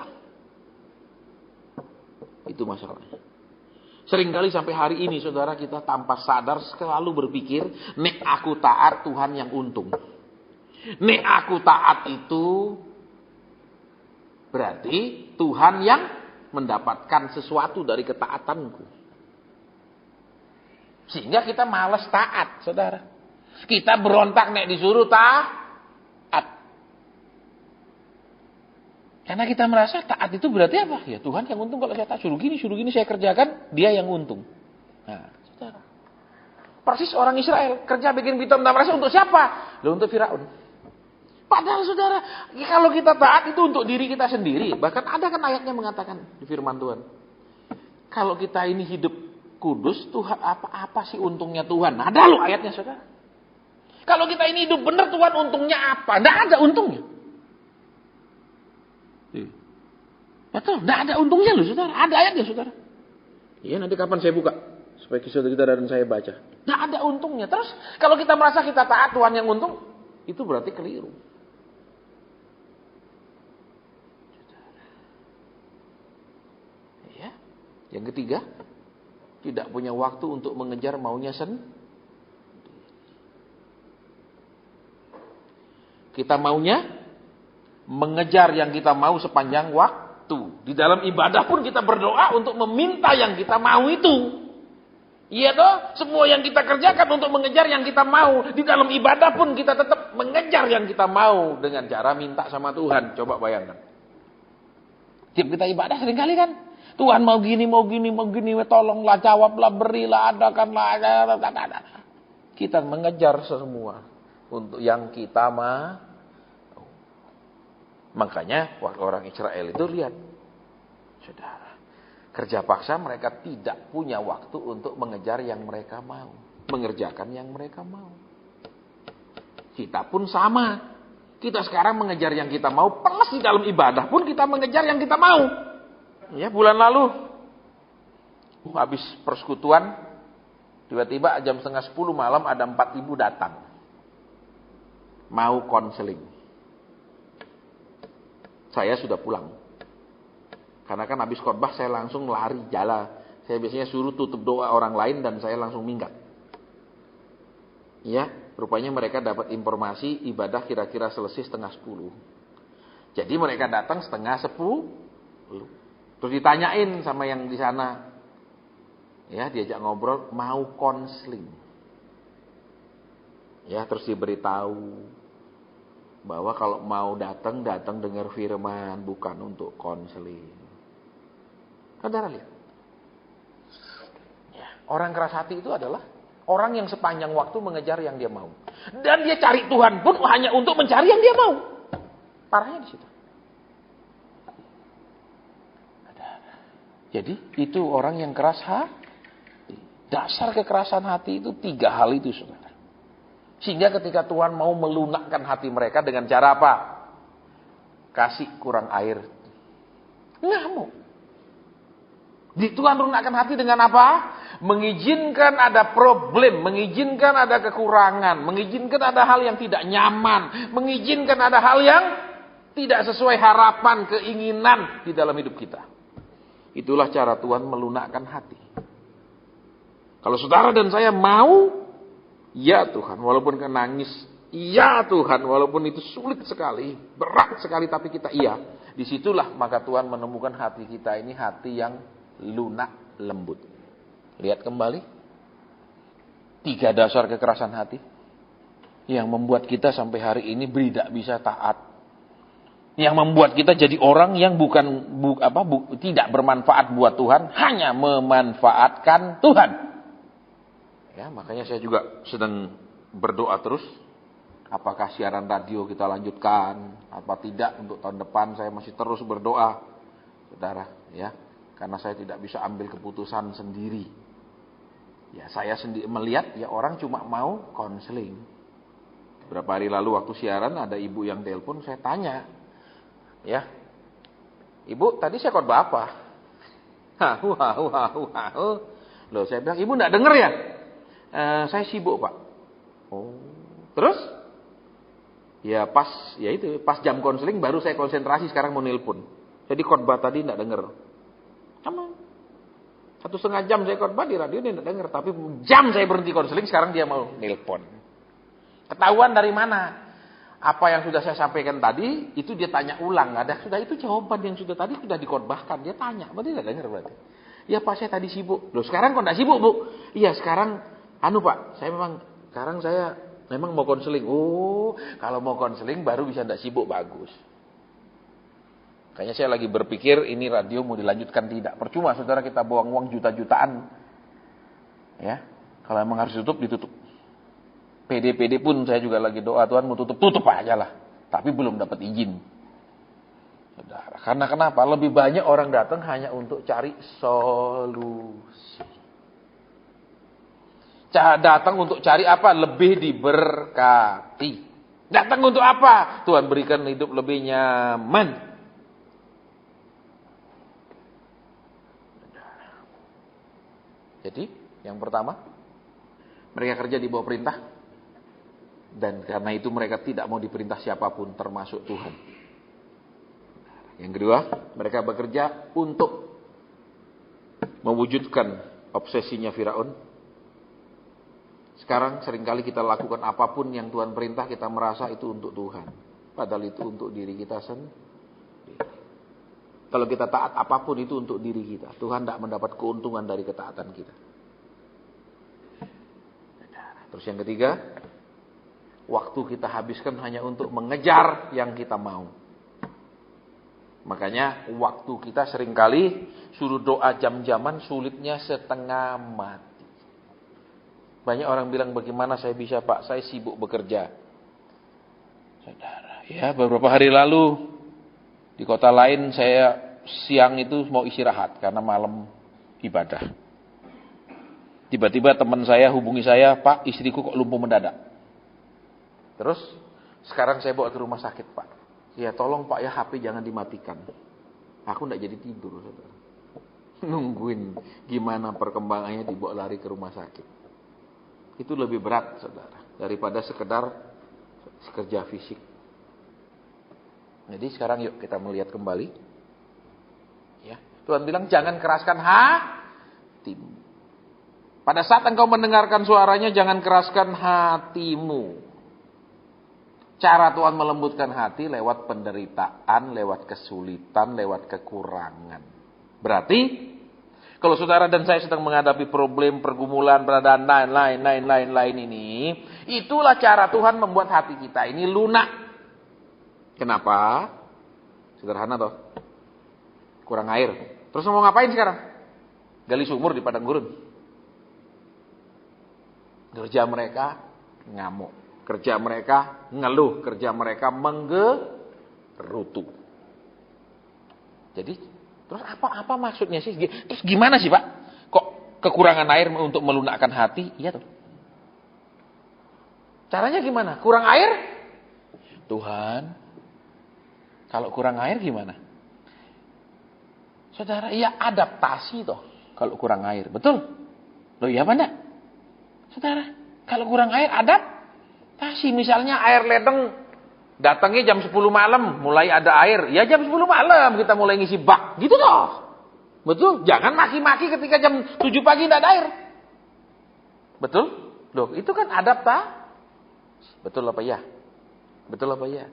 S1: Itu masalahnya. Seringkali sampai hari ini saudara kita tanpa sadar selalu berpikir, nek aku taat Tuhan yang untung. Nek aku taat itu berarti Tuhan yang mendapatkan sesuatu dari ketaatanku. Sehingga kita malas taat, saudara. Kita berontak nek disuruh taat. Karena kita merasa taat itu berarti apa? Ya Tuhan yang untung kalau saya taat. Suruh gini saya kerjakan, dia yang untung. Nah, saudara. Persis orang Israel kerja bikin Pitom dan Ramses untuk siapa? Loh, untuk Firaun. Padahal saudara, kalau kita taat itu untuk diri kita sendiri. Bahkan ada kan ayatnya mengatakan di firman Tuhan. Kalau kita ini hidup kudus, Tuhan apa sih untungnya Tuhan? Ada loh ayatnya saudara. Kalau kita ini hidup benar Tuhan untungnya apa? Tidak ada untungnya. Betul, tidak ada untungnya loh saudara. Ada ayatnya saudara. Iya nanti kapan saya buka. Supaya kita dan saya baca. Tidak ada untungnya. Terus kalau kita merasa kita taat Tuhan yang untung. Itu berarti keliru. Ya. Yang ketiga. Tidak punya waktu untuk mengejar maunya sendiri. Kita maunya mengejar yang kita mau sepanjang waktu. Di dalam ibadah pun kita berdoa untuk meminta yang kita mau itu. Iya toh, semua yang kita kerjakan untuk mengejar yang kita mau. Di dalam ibadah pun kita tetap mengejar yang kita mau dengan cara minta sama Tuhan. Coba bayangkan. Tiap kita ibadah seringkali kan Tuhan mau gini, tolonglah, jawablah, berilah, adakanlah. Kita mengejar semua untuk yang kita mau. Makanya waktu orang Israel itu lihat, saudara, kerja paksa mereka tidak punya waktu untuk mengejar yang mereka mau, mengerjakan yang mereka mau. Kita pun sama. Kita sekarang mengejar yang kita mau, plus di dalam ibadah pun kita mengejar yang kita mau. Ya, bulan lalu habis persekutuan, tiba-tiba jam 9:30 malam ada 4.000 datang. Mau konseling. Saya sudah pulang. Karena kan habis khotbah saya langsung lari jalan. Saya biasanya suruh tutup doa orang lain dan saya langsung minggat. Ya, rupanya mereka dapat informasi ibadah kira-kira selesai 9:30. Jadi mereka datang 9:30. Terus ditanyain sama yang di sana. Ya, diajak ngobrol, mau konseling. Ya, terus diberitahu bahwa kalau mau datang dengar firman, bukan untuk konseling. Saudara lihat. Ya, orang keras hati itu adalah orang yang sepanjang waktu mengejar yang dia mau. Dan dia cari Tuhan pun hanya untuk mencari yang dia mau. Parahnya di situ. Jadi itu orang yang keras hati. Dasar kekerasan hati itu 3 hal itu, saudara. Sehingga ketika Tuhan mau melunakkan hati mereka dengan cara apa? Kasih kurang air. Ngamuk. Di Tuhan lunakkan hati dengan apa? Mengizinkan ada problem, mengizinkan ada kekurangan, mengizinkan ada hal yang tidak nyaman, mengizinkan ada hal yang tidak sesuai harapan, keinginan di dalam hidup kita. Itulah cara Tuhan melunakkan hati. Kalau saudara dan saya mau, ya Tuhan, walaupun nangis, ya Tuhan, walaupun itu sulit sekali, berat sekali, tapi kita iya. Disitulah maka Tuhan menemukan hati kita ini hati yang lunak, lembut. Lihat kembali. 3 dasar kekerasan hati yang membuat kita sampai hari ini tidak bisa taat. Yang membuat kita jadi orang yang tidak bermanfaat buat Tuhan, hanya memanfaatkan Tuhan. Ya, makanya saya juga sedang berdoa terus. Apakah siaran radio kita lanjutkan apa tidak untuk tahun depan? Saya masih terus berdoa, saudara, ya. Karena saya tidak bisa ambil keputusan sendiri. Ya, saya sendiri melihat ya orang cuma mau konseling. Beberapa hari lalu waktu siaran ada ibu yang telepon, saya tanya, ya, Ibu tadi saya khotbah apa? Loh, saya bilang, Ibu enggak dengar ya? Saya sibuk, Pak. Oh, terus? Ya pas jam konseling baru saya konsentrasi, sekarang mau nelpon. Jadi khotbah tadi enggak dengar. Sama 1,5 jam saya khotbah di radio dia tidak dengar, tapi jam saya berhenti konseling sekarang dia mau nelpon. Ketahuan dari mana? Apa yang sudah saya sampaikan tadi itu dia tanya ulang, ada sudah itu jawaban yang sudah tadi sudah dikhotbahkan, dia tanya, berarti tidak dengar berarti. Ya Pak, saya tadi sibuk. Loh, sekarang kok enggak sibuk, Bu? Iya, sekarang Pak, sekarang saya memang mau konseling. Oh, kalau mau konseling baru bisa enggak sibuk, bagus. Kayaknya saya lagi berpikir ini radio mau dilanjutkan tidak. Percuma saudara kita buang uang juta-jutaan. Ya, kalau memang harus ditutup. PD pun saya juga lagi doa Tuhan mau tutup aja lah. Tapi belum dapat izin. Saudara, karena kenapa? Lebih banyak orang datang hanya untuk cari solusi. Datang untuk cari apa? Lebih diberkati. Datang untuk apa? Tuhan berikan hidup lebih nyaman. Jadi, yang pertama, mereka kerja di bawah perintah. Dan karena itu mereka tidak mau diperintah siapapun, termasuk Tuhan. Yang kedua, mereka bekerja untuk mewujudkan obsesinya Firaun. Sekarang seringkali kita lakukan apapun yang Tuhan perintah, kita merasa itu untuk Tuhan. Padahal itu untuk diri kita sendiri. Kalau kita taat apapun itu untuk diri kita. Tuhan tidak mendapat keuntungan dari ketaatan kita. Terus yang ketiga, waktu kita habiskan hanya untuk mengejar yang kita mau. Makanya waktu kita seringkali suruh doa jam-jaman sulitnya setengah mati. Banyak orang bilang, bagaimana saya bisa Pak, saya sibuk bekerja. Saudara, ya beberapa hari lalu di kota lain saya siang itu mau istirahat karena malam ibadah. Tiba-tiba teman saya hubungi saya, Pak, istriku kok lumpuh mendadak. Terus sekarang saya bawa ke rumah sakit, Pak. Ya tolong Pak ya, HP jangan dimatikan. Aku enggak jadi tidur, saudara. Nungguin gimana perkembangannya, dibawa lari ke rumah sakit. Itu lebih berat, saudara, daripada sekedar kerja fisik. Jadi sekarang yuk kita melihat kembali. Ya, Tuhan bilang jangan keraskan hatimu. Pada saat engkau mendengarkan suaranya, jangan keraskan hatimu. Cara Tuhan melembutkan hati lewat penderitaan, lewat kesulitan, lewat kekurangan. Berarti, kalau saudara dan saya sedang menghadapi problem, pergumulan, dan lain-lain ini, itulah cara Tuhan membuat hati kita ini lunak. Kenapa? Sederhana toh. Kurang air. Terus mau ngapain sekarang? Gali sumur di padang gurun. Kerja mereka ngamuk, kerja mereka ngeluh, kerja mereka menggerutu. Jadi terus apa maksudnya sih? Terus gimana sih Pak? Kok kekurangan air untuk melunakkan hati? Iya tuh. Caranya gimana? Kurang air? Tuhan, kalau kurang air gimana? Saudara, ya adaptasi toh kalau kurang air. Betul? Loh iya apa enggak? Saudara, kalau kurang air adaptasi. Misalnya air ledeng datangnya jam 10 malam, mulai ada air. Ya jam 10 malam kita mulai ngisi bak. Gitu toh. Betul? Jangan maki-maki ketika jam 7 pagi tidak ada air. Betul? Loh, itu kan adaptasi. Betul apa ya? Betul apa ya?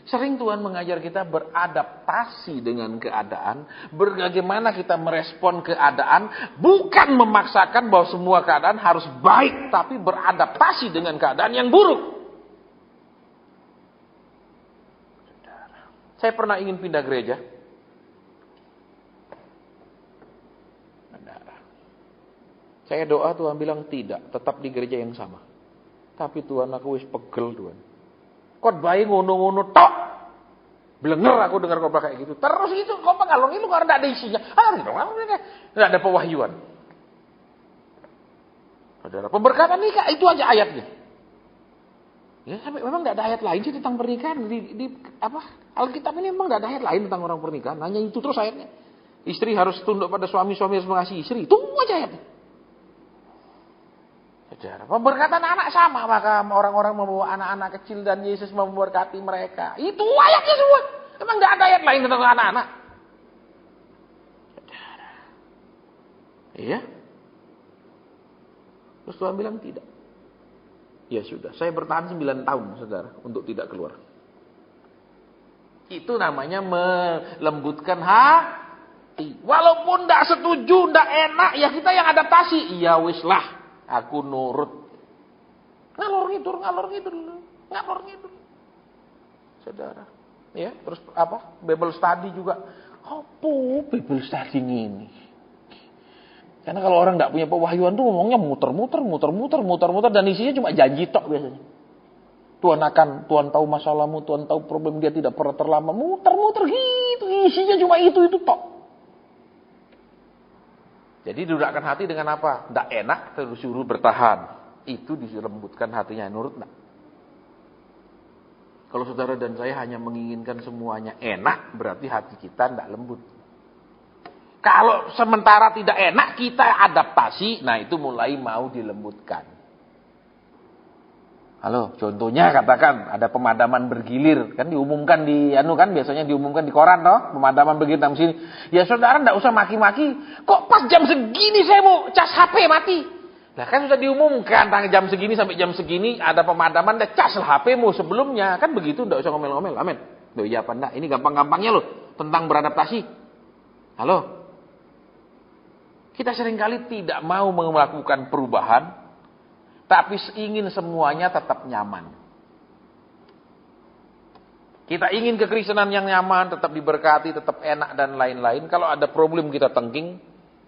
S1: Sering Tuhan mengajar kita beradaptasi dengan keadaan, bagaimana kita merespon keadaan, bukan memaksakan bahwa semua keadaan harus baik, tapi beradaptasi dengan keadaan yang buruk. Saya pernah ingin pindah gereja. Saya doa, Tuhan bilang tidak, tetap di gereja yang sama. Tapi Tuhan, aku wis pegel Tuhan. Khotbah ngono-ngono tok. Blenger aku dengar khotbah kayak gitu. Terus itu khotbah ngalor itu karena enggak ada isinya. Enggak ada pewahyuan. Saudara, pemberkatan nikah itu aja ayatnya. Ya, sampai memang enggak ada ayat lain sih tentang pernikahan di Alkitab ini memang enggak ada ayat lain tentang orang pernikahan, hanya itu terus ayatnya. Istri harus tunduk pada suami, suami harus mengasihi istri. Itu aja ayatnya. Saudara, pemberkatan anak sama, maka orang-orang membawa anak-anak kecil dan Yesus memberkati mereka. Itu ayatnya semua. Emang tidak ada ayat lain tentang anak-anak. Saudara. Iya. Terus Tuhan bilang tidak. Ya sudah, saya bertahan 9 tahun, saudara, untuk tidak keluar. Itu namanya melembutkan hati. Walaupun tidak setuju, tidak enak, ya kita yang adaptasi. Ya wis lah. Aku nurut. Ngalor ngidul. Saudara. Ya, terus apa? Bible study juga. Apa Bible study ini? Karena kalau orang enggak punya pewahyuan tuh ngomongnya muter-muter dan isinya cuma janji tok biasanya. Tuhan tahu masalahmu, Tuhan tahu problem dia tidak pernah terlama. Muter-muter gitu, isinya cuma itu tok. Jadi dilunakkan hati dengan apa? Tidak enak, terus suruh bertahan. Itu dilembutkan hatinya, nurut enggak? Kalau saudara dan saya hanya menginginkan semuanya enak, berarti hati kita tidak lembut. Kalau sementara tidak enak, kita adaptasi, nah itu mulai mau dilembutkan. Halo, contohnya katakan ada pemadaman bergilir, kan diumumkan biasanya diumumkan di koran toh, pemadaman bergilir dalam sini. Ya saudara enggak usah maki-maki, kok pas jam segini saya mau cas HP mati. Lah kan sudah diumumkan jam segini sampai jam segini ada pemadaman, dah cas HP-mu sebelumnya. Kan begitu, enggak usah ngomel-ngomel. Amin. Loh iya apa enggak? Ini gampang-gampangnya loh tentang beradaptasi. Halo. Kita seringkali tidak mau melakukan perubahan, tapi ingin semuanya tetap nyaman. Kita ingin kekristenan yang nyaman, tetap diberkati, tetap enak dan lain-lain. Kalau ada problem kita tengking,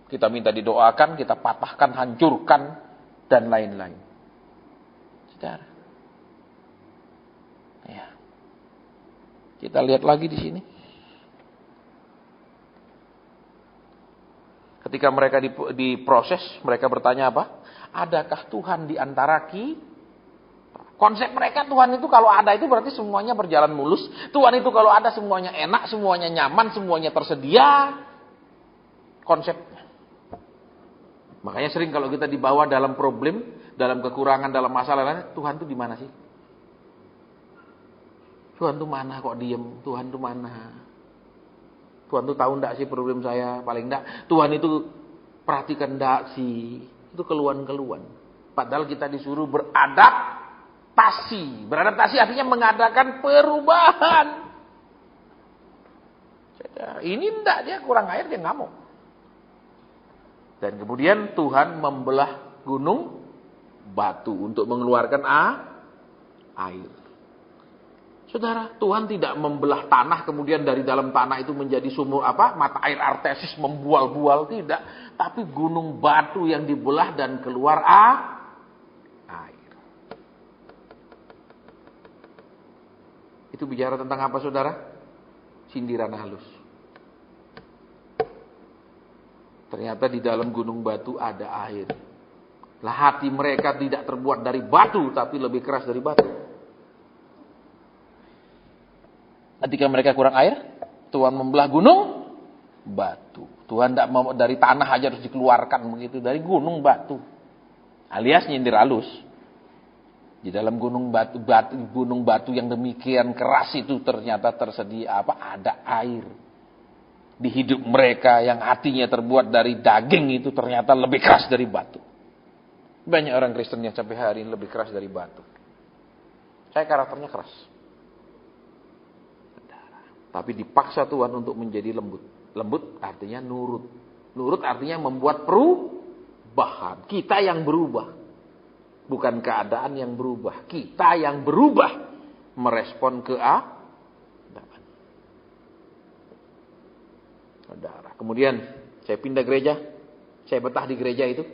S1: kita minta didoakan, kita patahkan, hancurkan dan lain-lain. Saudara. Ya. Kita lihat lagi di sini. Ketika mereka diproses, mereka bertanya apa? Adakah Tuhan di antara kita? Konsep mereka Tuhan itu kalau ada itu berarti semuanya berjalan mulus. Tuhan itu kalau ada semuanya enak, semuanya nyaman, semuanya tersedia. Konsepnya. Makanya sering kalau kita dibawa dalam problem, dalam kekurangan, dalam masalah, Tuhan itu di mana sih? Tuhan itu mana kok diem? Tuhan itu mana? Tuhan itu tahu enggak sih problem saya? Paling enggak. Tuhan itu perhatikan enggak sih? Itu keluhan-keluhan. Padahal kita disuruh beradaptasi. Beradaptasi artinya mengadakan perubahan. Ini enggak, dia kurang air, dia ngamuk. Dan kemudian Tuhan membelah gunung batu untuk mengeluarkan air. Saudara, Tuhan tidak membelah tanah kemudian dari dalam tanah itu menjadi sumur mata air artesis membual-bual, tidak. Tapi gunung batu yang dibelah dan keluar air. Itu bicara tentang apa, saudara? Sindiran halus. Ternyata di dalam gunung batu ada air. Lah hati mereka tidak terbuat dari batu, tapi lebih keras dari batu. Ketika mereka kurang air, Tuhan membelah gunung batu. Tuhan tidak mau dari tanah aja harus dikeluarkan begitu, dari gunung batu. Alias nyindir halus. Di dalam gunung batu yang demikian keras itu ternyata tersedia ada air. Di hidup mereka yang hatinya terbuat dari daging itu ternyata lebih keras dari batu. Banyak orang Kristen yang sampai hari ini lebih keras dari batu. Saya karakternya keras. Tapi dipaksa Tuhan untuk menjadi lembut. Lembut artinya nurut. Nurut artinya membuat perubahan. Kita yang berubah. Bukan keadaan yang berubah. Kita yang berubah. Merespon keadaan. Saudara. Kemudian saya pindah gereja. Saya betah di gereja itu.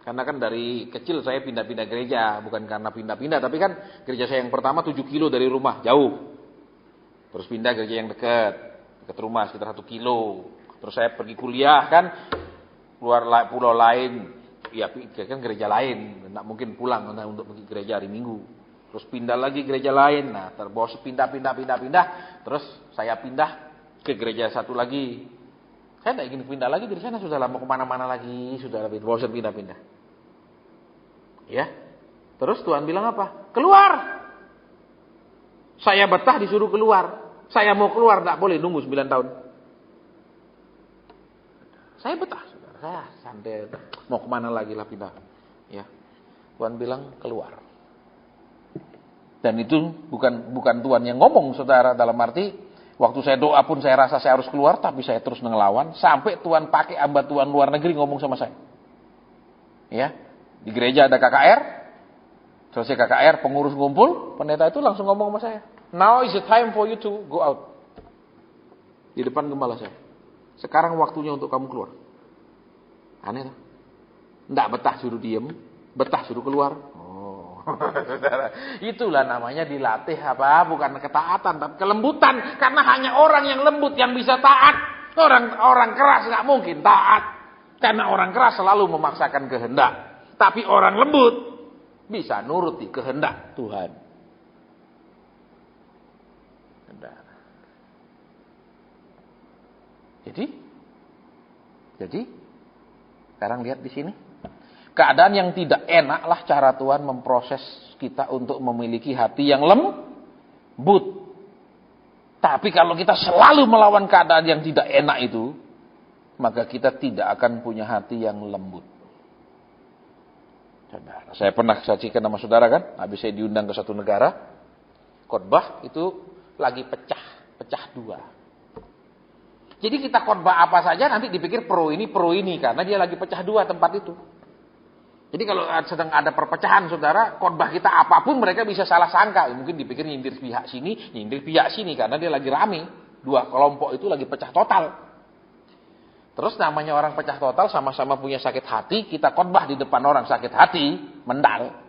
S1: Karena kan dari kecil saya pindah-pindah gereja. Bukan karena pindah-pindah. Tapi kan gereja saya yang pertama 7 kilo dari rumah. Jauh. Terus pindah gereja yang dekat rumah sekitar 1 kilo. Terus saya pergi kuliah kan, keluar pulau lain, ya kan gereja lain, nggak mungkin pulang untuk pergi gereja hari Minggu. Terus pindah lagi gereja lain, nah terbos pindah, terus saya pindah ke gereja satu lagi. Saya nggak ingin pindah lagi dari sana, sudah lama kemana-mana lagi, sudah lebih bosan pindah-pindah. Ya, terus Tuhan bilang apa? Keluar. Saya betah disuruh keluar. Saya mau keluar, tidak boleh nunggu 9 tahun. Saya betah, saudara. Saya santai. Mau kemana lagi lah pindah. Ya, Tuhan bilang keluar. Dan itu bukan Tuhan yang ngomong, saudara. Dalam arti, waktu saya doa pun saya rasa saya harus keluar, tapi saya terus ngelawan. Sampai Tuhan pakai hamba Tuhan luar negeri ngomong sama saya. Ya, di gereja ada KKR. Selesai KKR, pengurus ngumpul, pendeta itu langsung ngomong sama saya. Now is the time for you to go out. Di depan gembala saya. Sekarang waktunya untuk kamu keluar. Aneh tak? Nggak betah suruh diem, betah suruh keluar. Oh, saudara. Itulah namanya dilatih bukan ketaatan, tapi kelembutan. Karena hanya orang yang lembut yang bisa taat. Orang keras nggak mungkin taat. Karena orang keras selalu memaksakan kehendak. Tapi orang lembut bisa nuruti kehendak Tuhan. Jadi sekarang lihat di sini. Keadaan yang tidak enaklah cara Tuhan memproses kita untuk memiliki hati yang lembut. Tapi kalau kita selalu melawan keadaan yang tidak enak itu, maka kita tidak akan punya hati yang lembut. Saudara, saya pernah saksikan sama saudara kan, habis saya diundang ke satu negara, khotbah itu lagi pecah dua. Jadi kita khotbah apa saja nanti dipikir pro ini karena dia lagi pecah dua tempat itu. Jadi kalau sedang ada perpecahan, saudara, khotbah kita apapun mereka bisa salah sangka. Mungkin dipikir nyindir pihak sini, nyindir pihak sini, karena dia lagi rame. Dua kelompok itu lagi pecah total. Terus namanya orang pecah total, sama-sama punya sakit hati, kita khotbah di depan orang sakit hati, mendal.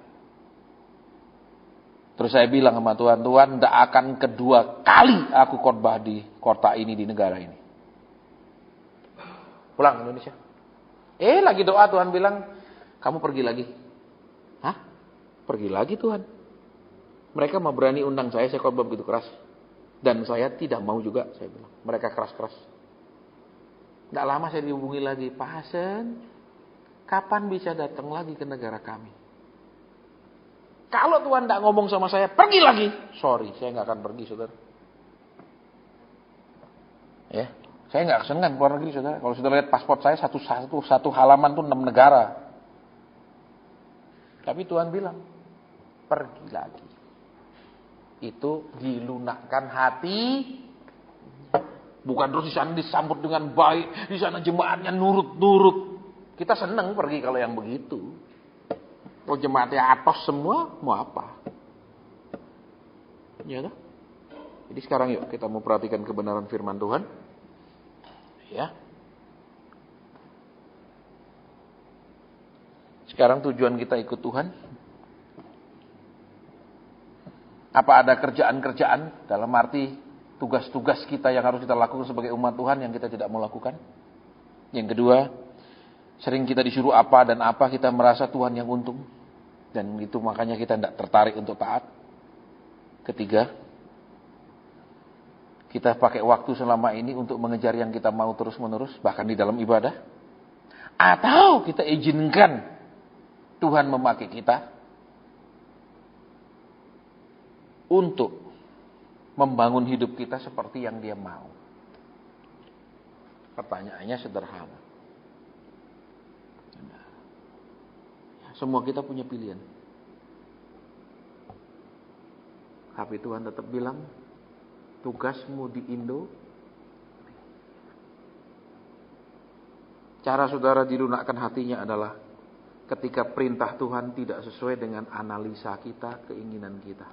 S1: Terus saya bilang sama Tuhan, Tuhan, tidak akan kedua kali aku khotbah di kota ini, di negara ini. Pulang Indonesia. Lagi doa Tuhan bilang, kamu pergi lagi. Hah? Pergi lagi Tuhan. Mereka mau berani undang saya khotbah begitu keras. Dan saya tidak mau juga, saya bilang. Mereka keras-keras. Tidak lama saya dihubungi lagi. Pak Hasan, kapan bisa datang lagi ke negara kami? Kalau Tuhan tidak ngomong sama saya, pergi lagi. Sorry, saya nggak akan pergi, saudara. Ya, saya nggak kesengan keluar negeri, saudara. Kalau saudara lihat paspor saya satu halaman tuh 6 negara. Tapi Tuhan bilang, pergi lagi. Itu dilunakkan hati. Bukan terus di sana disambut dengan baik. Di sana jemaatnya nurut-nurut. Kita senang pergi kalau yang begitu. Kalau jemaatnya atos semua, mau apa? Ya, jadi sekarang yuk kita mau perhatikan kebenaran firman Tuhan. Ya. Sekarang tujuan kita ikut Tuhan. Apa ada kerjaan-kerjaan dalam arti tugas-tugas kita yang harus kita lakukan sebagai umat Tuhan yang kita tidak mau lakukan? Yang kedua, sering kita disuruh apa dan apa kita merasa Tuhan yang untung. Dan itu makanya kita tidak tertarik untuk taat. Ketiga, kita pakai waktu selama ini untuk mengejar yang kita mau terus-menerus, bahkan di dalam ibadah. Atau kita izinkan Tuhan memakai kita untuk membangun hidup kita seperti yang Dia mau. Pertanyaannya sederhana. Semua kita punya pilihan. Tapi Tuhan tetap bilang, tugasmu di Indo. Cara saudara dilunakkan hatinya adalah ketika perintah Tuhan tidak sesuai dengan analisa kita, keinginan kita.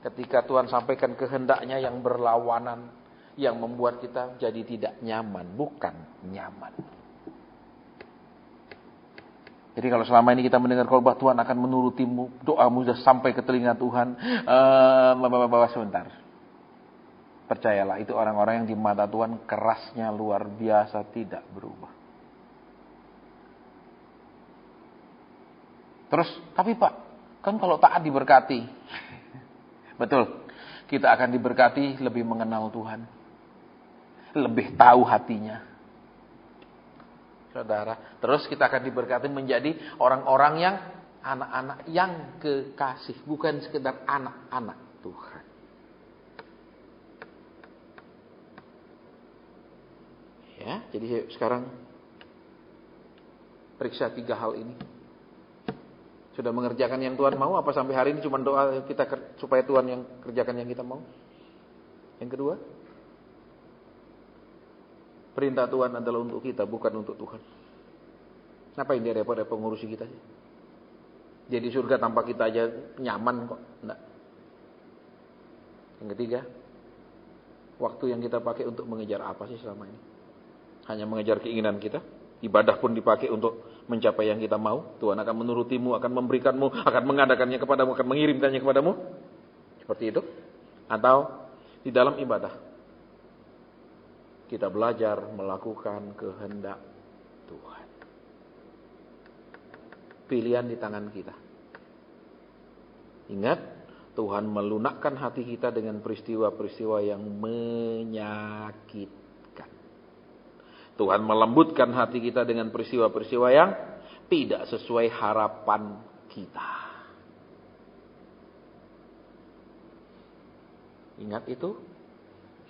S1: Ketika Tuhan sampaikan kehendaknya yang berlawanan, yang membuat kita jadi tidak nyaman, bukan nyaman. Jadi kalau selama ini kita mendengar khotbah Tuhan akan menurutimu, doamu sudah sampai ke telinga Tuhan, sebentar. Percayalah, itu orang-orang yang di mata Tuhan kerasnya luar biasa, tidak berubah. Terus, tapi Pak, kan kalau taat diberkati. Betul, kita akan diberkati lebih mengenal Tuhan. Lebih tahu hatinya. Saudara, terus kita akan diberkati menjadi orang-orang yang anak-anak yang kekasih. Bukan sekedar anak-anak Tuhan. Ya, jadi sekarang periksa 3 hal ini. Sudah mengerjakan yang Tuhan mau apa sampai hari ini cuma doa kita supaya Tuhan yang kerjakan yang kita mau? Yang kedua, perintah Tuhan adalah untuk kita, bukan untuk Tuhan. Ngapain dia repot-repot ngurusi kita sih? Jadi surga tanpa kita aja nyaman kok. Enggak. Yang ketiga, waktu yang kita pakai untuk mengejar apa sih selama ini? Hanya mengejar keinginan kita. Ibadah pun dipakai untuk mencapai yang kita mau. Tuhan akan menurutimu, akan memberikanmu, akan mengadakannya kepadamu, akan mengirimkannya kepadamu. Seperti itu. Atau di dalam ibadah kita belajar melakukan kehendak Tuhan. Pilihan di tangan kita. Ingat, Tuhan melunakkan hati kita dengan peristiwa-peristiwa yang menyakitkan. Tuhan melembutkan hati kita dengan peristiwa-peristiwa yang tidak sesuai harapan kita. Ingat itu,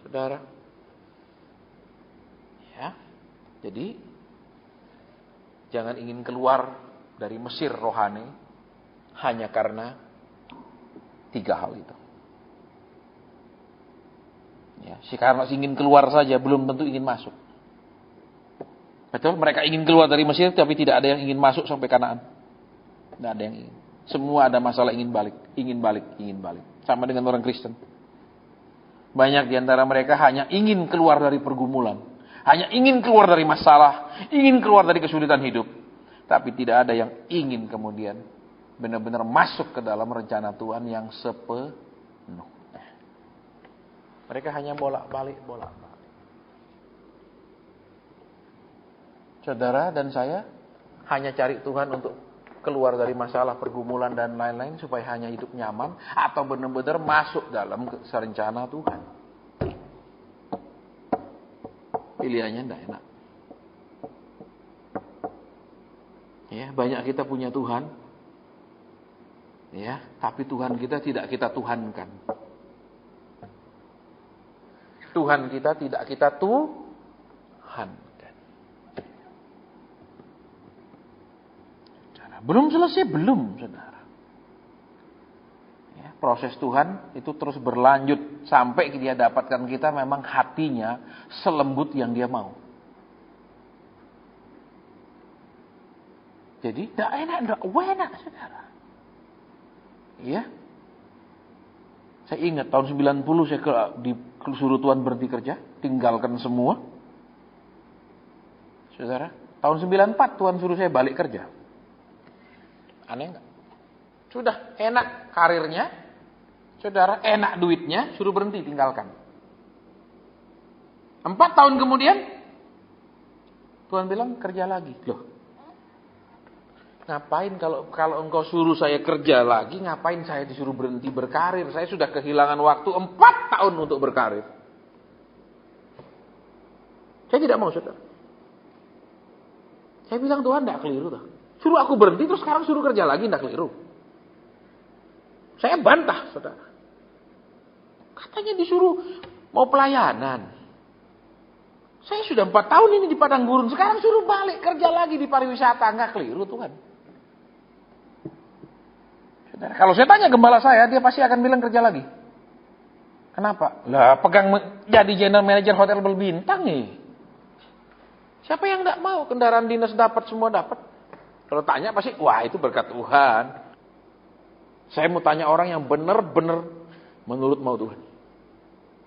S1: saudara. Ya, jadi jangan ingin keluar dari Mesir rohani hanya karena 3 hal itu. Ya, karena ingin keluar saja belum tentu ingin masuk. Betul, mereka ingin keluar dari Mesir, tapi tidak ada yang ingin masuk sampai Kanaan. Tidak ada yang ingin. Semua ada masalah ingin balik, ingin balik, ingin balik. Sama dengan orang Kristen. Banyak di antara mereka hanya ingin keluar dari pergumulan. Hanya ingin keluar dari masalah, ingin keluar dari kesulitan hidup. Tapi tidak ada yang ingin kemudian benar-benar masuk ke dalam rencana Tuhan yang sepenuhnya. Mereka hanya bolak-balik, bolak-balik. Saudara dan saya hanya cari Tuhan untuk keluar dari masalah pergumulan dan lain-lain supaya hanya hidup nyaman atau benar-benar masuk dalam rencana Tuhan. Pilihannya tidak enak. Ya, banyak kita punya Tuhan. Ya, tapi Tuhan kita tidak kita tuhankan. Tuhan kita tidak kita tuhankan. Belum selesai, belum, saudara. Ya, proses Tuhan itu terus berlanjut sampai dia dapatkan kita memang hatinya selembut yang dia mau. Jadi, tidak enak, saudara. Iya. Saya ingat tahun 90 saya disuruh Tuhan berhenti kerja, tinggalkan semua. Saudara, tahun 94 Tuhan suruh saya balik kerja. Aneh enggak? Sudah enak karirnya, saudara, enak duitnya, suruh berhenti, tinggalkan. 4 tahun kemudian, Tuhan bilang kerja lagi. Loh, ngapain kalau engkau suruh saya kerja lagi, ngapain saya disuruh berhenti berkarir? Saya sudah kehilangan waktu 4 tahun untuk berkarir. Saya tidak mau, saudara. Saya bilang, Tuhan tidak keliru tuh. Suruh aku berhenti, terus sekarang suruh kerja lagi, tidak keliru. Saya bantah, saudara. Katanya disuruh mau pelayanan. Saya sudah 4 tahun ini di padang gurun, sekarang suruh balik kerja lagi di pariwisata, nggak keliru Tuhan. Saudara, kalau saya tanya gembala saya, dia pasti akan bilang kerja lagi. Kenapa? Lah, jadi general manager hotel berbintang nih. Siapa yang tidak mau kendaraan dinas dapat, semua dapat? Kalau tanya pasti, wah itu berkat Tuhan. Saya mau tanya orang yang benar-benar menurut mau Tuhan.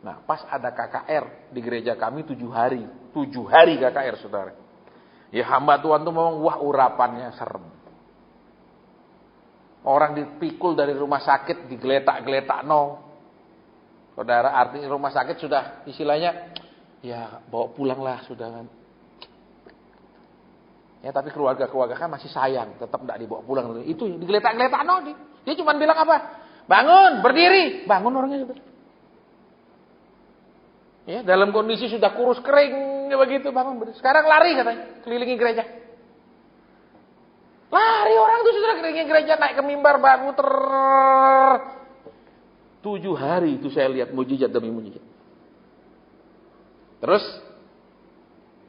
S1: Nah, pas ada KKR di gereja kami 7 hari. 7 hari KKR, saudara. Ya hamba Tuhan tuh memang, wah urapannya serem. Orang dipikul dari rumah sakit, digeletak-geletak no. Saudara, artinya rumah sakit sudah istilahnya, ya bawa pulang lah, sudah kan. Ya, tapi keluarga-keluarga kan masih sayang, tetap tidak dibawa pulang. Itu digeletak-geletak no. Dia cuma bilang apa? Bangun, berdiri. Bangun orangnya sudah. Ya, dalam kondisi sudah kurus kering begitu, bangun berdiri. Sekarang lari katanya, kelilingi gereja. Lari orang itu sudah kelilingi gereja, naik ke mimbar baru 7 hari itu saya lihat mujizat demi mujizat. Terus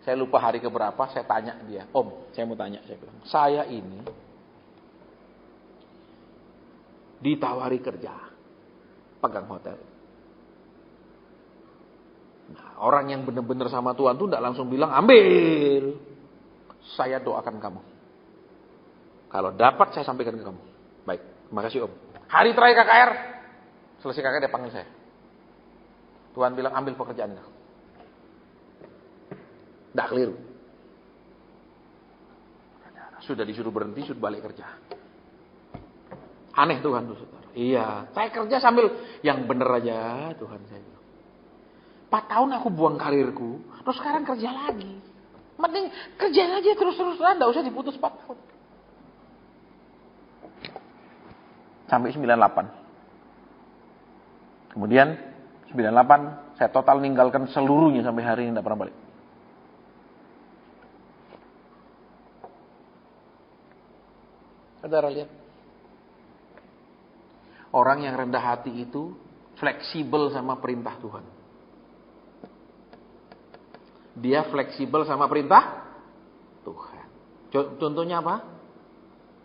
S1: saya lupa hari keberapa, saya tanya dia, Om, saya mau tanya, saya bilang, saya ini ditawari kerja, pegang hotel. Nah, orang yang benar-benar sama Tuhan tuh tidak langsung bilang, ambil, saya doakan kamu. Kalau dapat saya sampaikan ke kamu. Baik, terima kasih Om. Hari terakhir KKR, selesai KKR dia panggil saya. Tuhan bilang, ambil pekerjaan kamu. Tidak keliru. Sudah disuruh berhenti, sudah balik kerja. Aneh Tuhan tuh, saudara. Iya, saya kerja sambil yang bener aja Tuhan saya bilang. 4 tahun aku buang karirku, terus sekarang kerja lagi. Mending kerja aja terus-terusan, tidak usah diputus 4 tahun. Sampai 98. Kemudian 98 saya total ninggalkan seluruhnya sampai hari ini tidak pernah balik. Saudara lihat. Orang yang rendah hati itu fleksibel sama perintah Tuhan. Dia fleksibel sama perintah Tuhan. Contohnya apa?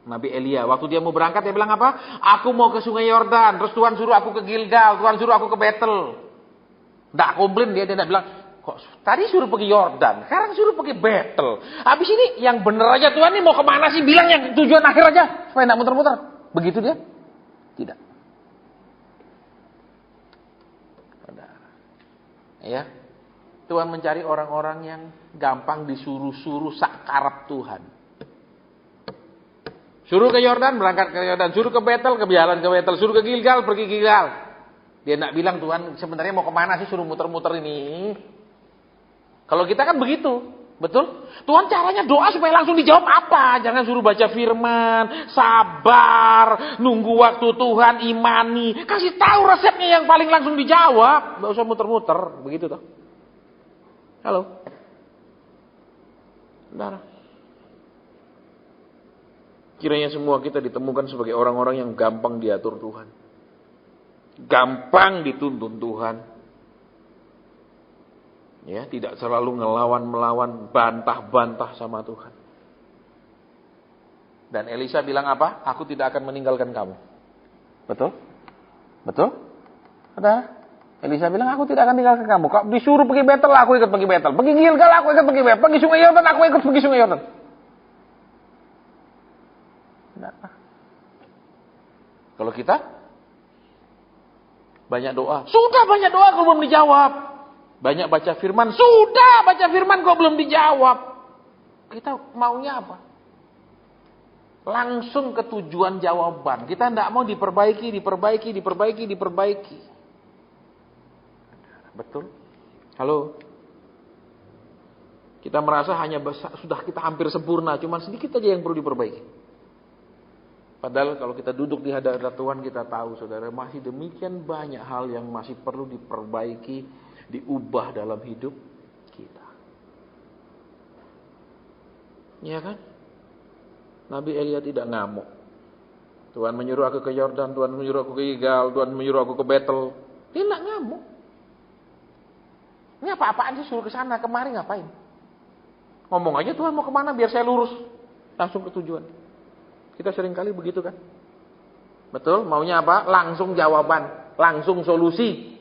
S1: Nabi Elia, waktu dia mau berangkat dia bilang apa? Aku mau ke sungai Yordan, terus Tuhan suruh aku ke Gilgal, Tuhan suruh aku ke Betel. Tidak komplain dia tidak bilang, kok tadi suruh pergi Yordan, sekarang suruh pergi Betel. Habis ini yang bener aja Tuhan ini mau kemana sih? Bilang yang tujuan akhir aja, supaya tidak muter-muter. Begitu dia? Tidak. Ya, Tuhan mencari orang-orang yang gampang disuruh-suruh sakarap Tuhan. Suruh ke Yordan, berangkat ke Yordan. Suruh ke Betel, ke jalan ke Betel. Suruh ke Gilgal, pergi Gilgal. Dia nak bilang Tuhan sebenarnya mau kemana sih suruh muter-muter ini. Kalau kita kan begitu, betul? Tuhan caranya doa supaya langsung dijawab apa? Jangan suruh baca firman, sabar, nunggu waktu Tuhan, imani. Kasih tahu resepnya yang paling langsung dijawab. Gak usah muter-muter, begitu toh. Halo? Saudara. Kiranya semua kita ditemukan sebagai orang-orang yang gampang diatur Tuhan. Gampang dituntun Tuhan. Ya, tidak selalu melawan, bantah-bantah sama Tuhan. Dan Elisa bilang apa? Aku tidak akan meninggalkan kamu. Betul? Betul? Ada? Elisa bilang aku tidak akan meninggalkan kamu. Kau disuruh pergi Betel, aku ikut pergi Betel. Pergi Gilgal, aku ikut pergi Betel. Pergi Sungai Yordan, aku ikut pergi Sungai Yordan. Nah. Kalau kita banyak doa, sudah banyak doa kok belum dijawab. Banyak baca firman, sudah baca firman kok belum dijawab. Kita maunya apa? Langsung ke tujuan jawaban. Kita tidak mau diperbaiki. Betul? Halo? Kita merasa sudah kita hampir sempurna, cuma sedikit aja yang perlu diperbaiki. Padahal kalau kita duduk di hadapan Tuhan, kita tahu saudara, masih demikian banyak hal yang masih perlu diperbaiki, diubah dalam hidup kita. Ya kan? Nabi Elia tidak ngamuk. Tuhan menyuruh aku ke Yordan, Tuhan menyuruh aku ke Gilgal, Tuhan menyuruh aku ke Betel. Dia tidak ngamuk. Ini apa-apaan sih suruh ke sana, kemari ngapain? Ngomong aja Tuhan mau kemana biar saya lurus. Langsung ke tujuan. Kita sering kali begitu kan? Betul? Maunya apa? Langsung jawaban, langsung solusi.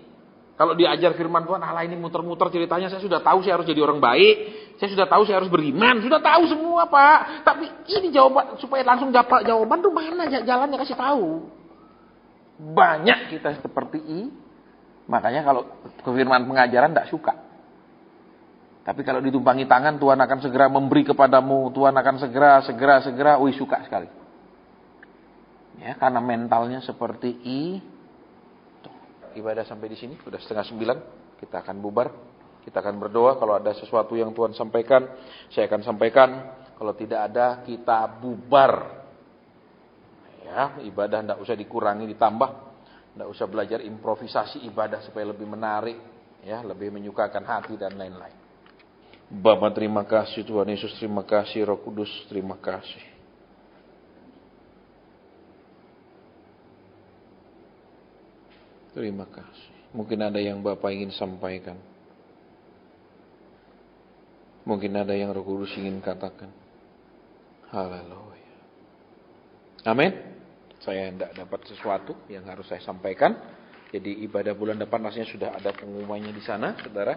S1: Kalau diajar firman Tuhan, Allah ini muter-muter ceritanya, saya sudah tahu saya harus jadi orang baik, saya sudah tahu saya harus beriman, sudah tahu semua Pak. Tapi ini jawaban, supaya langsung dapat jawaban tuh mana jalannya, kasih tahu. Banyak kita seperti ini, makanya kalau firman pengajaran tidak suka. Tapi kalau ditumpangi tangan, Tuhan akan segera memberi kepadamu, Tuhan akan segera, wih suka sekali. Ya, karena mentalnya seperti itu. Ibadah sampai di sini, sudah 8:30, kita akan bubar. Kita akan berdoa, kalau ada sesuatu yang Tuhan sampaikan, saya akan sampaikan. Kalau tidak ada, kita bubar. Ya, ibadah tidak usah dikurangi, ditambah. Tidak usah belajar improvisasi ibadah supaya lebih menarik, ya, lebih menyukakan hati dan lain-lain. Bapa terima kasih, Tuhan Yesus terima kasih, Roh Kudus terima kasih. Terima kasih. Mungkin ada yang Bapak ingin sampaikan. Mungkin ada yang Roh Kudus ingin katakan. Haleluya. Amin. Saya tidak dapat sesuatu yang harus saya sampaikan. Jadi ibadah bulan depan rasanya sudah ada pengumumannya di sana, saudara.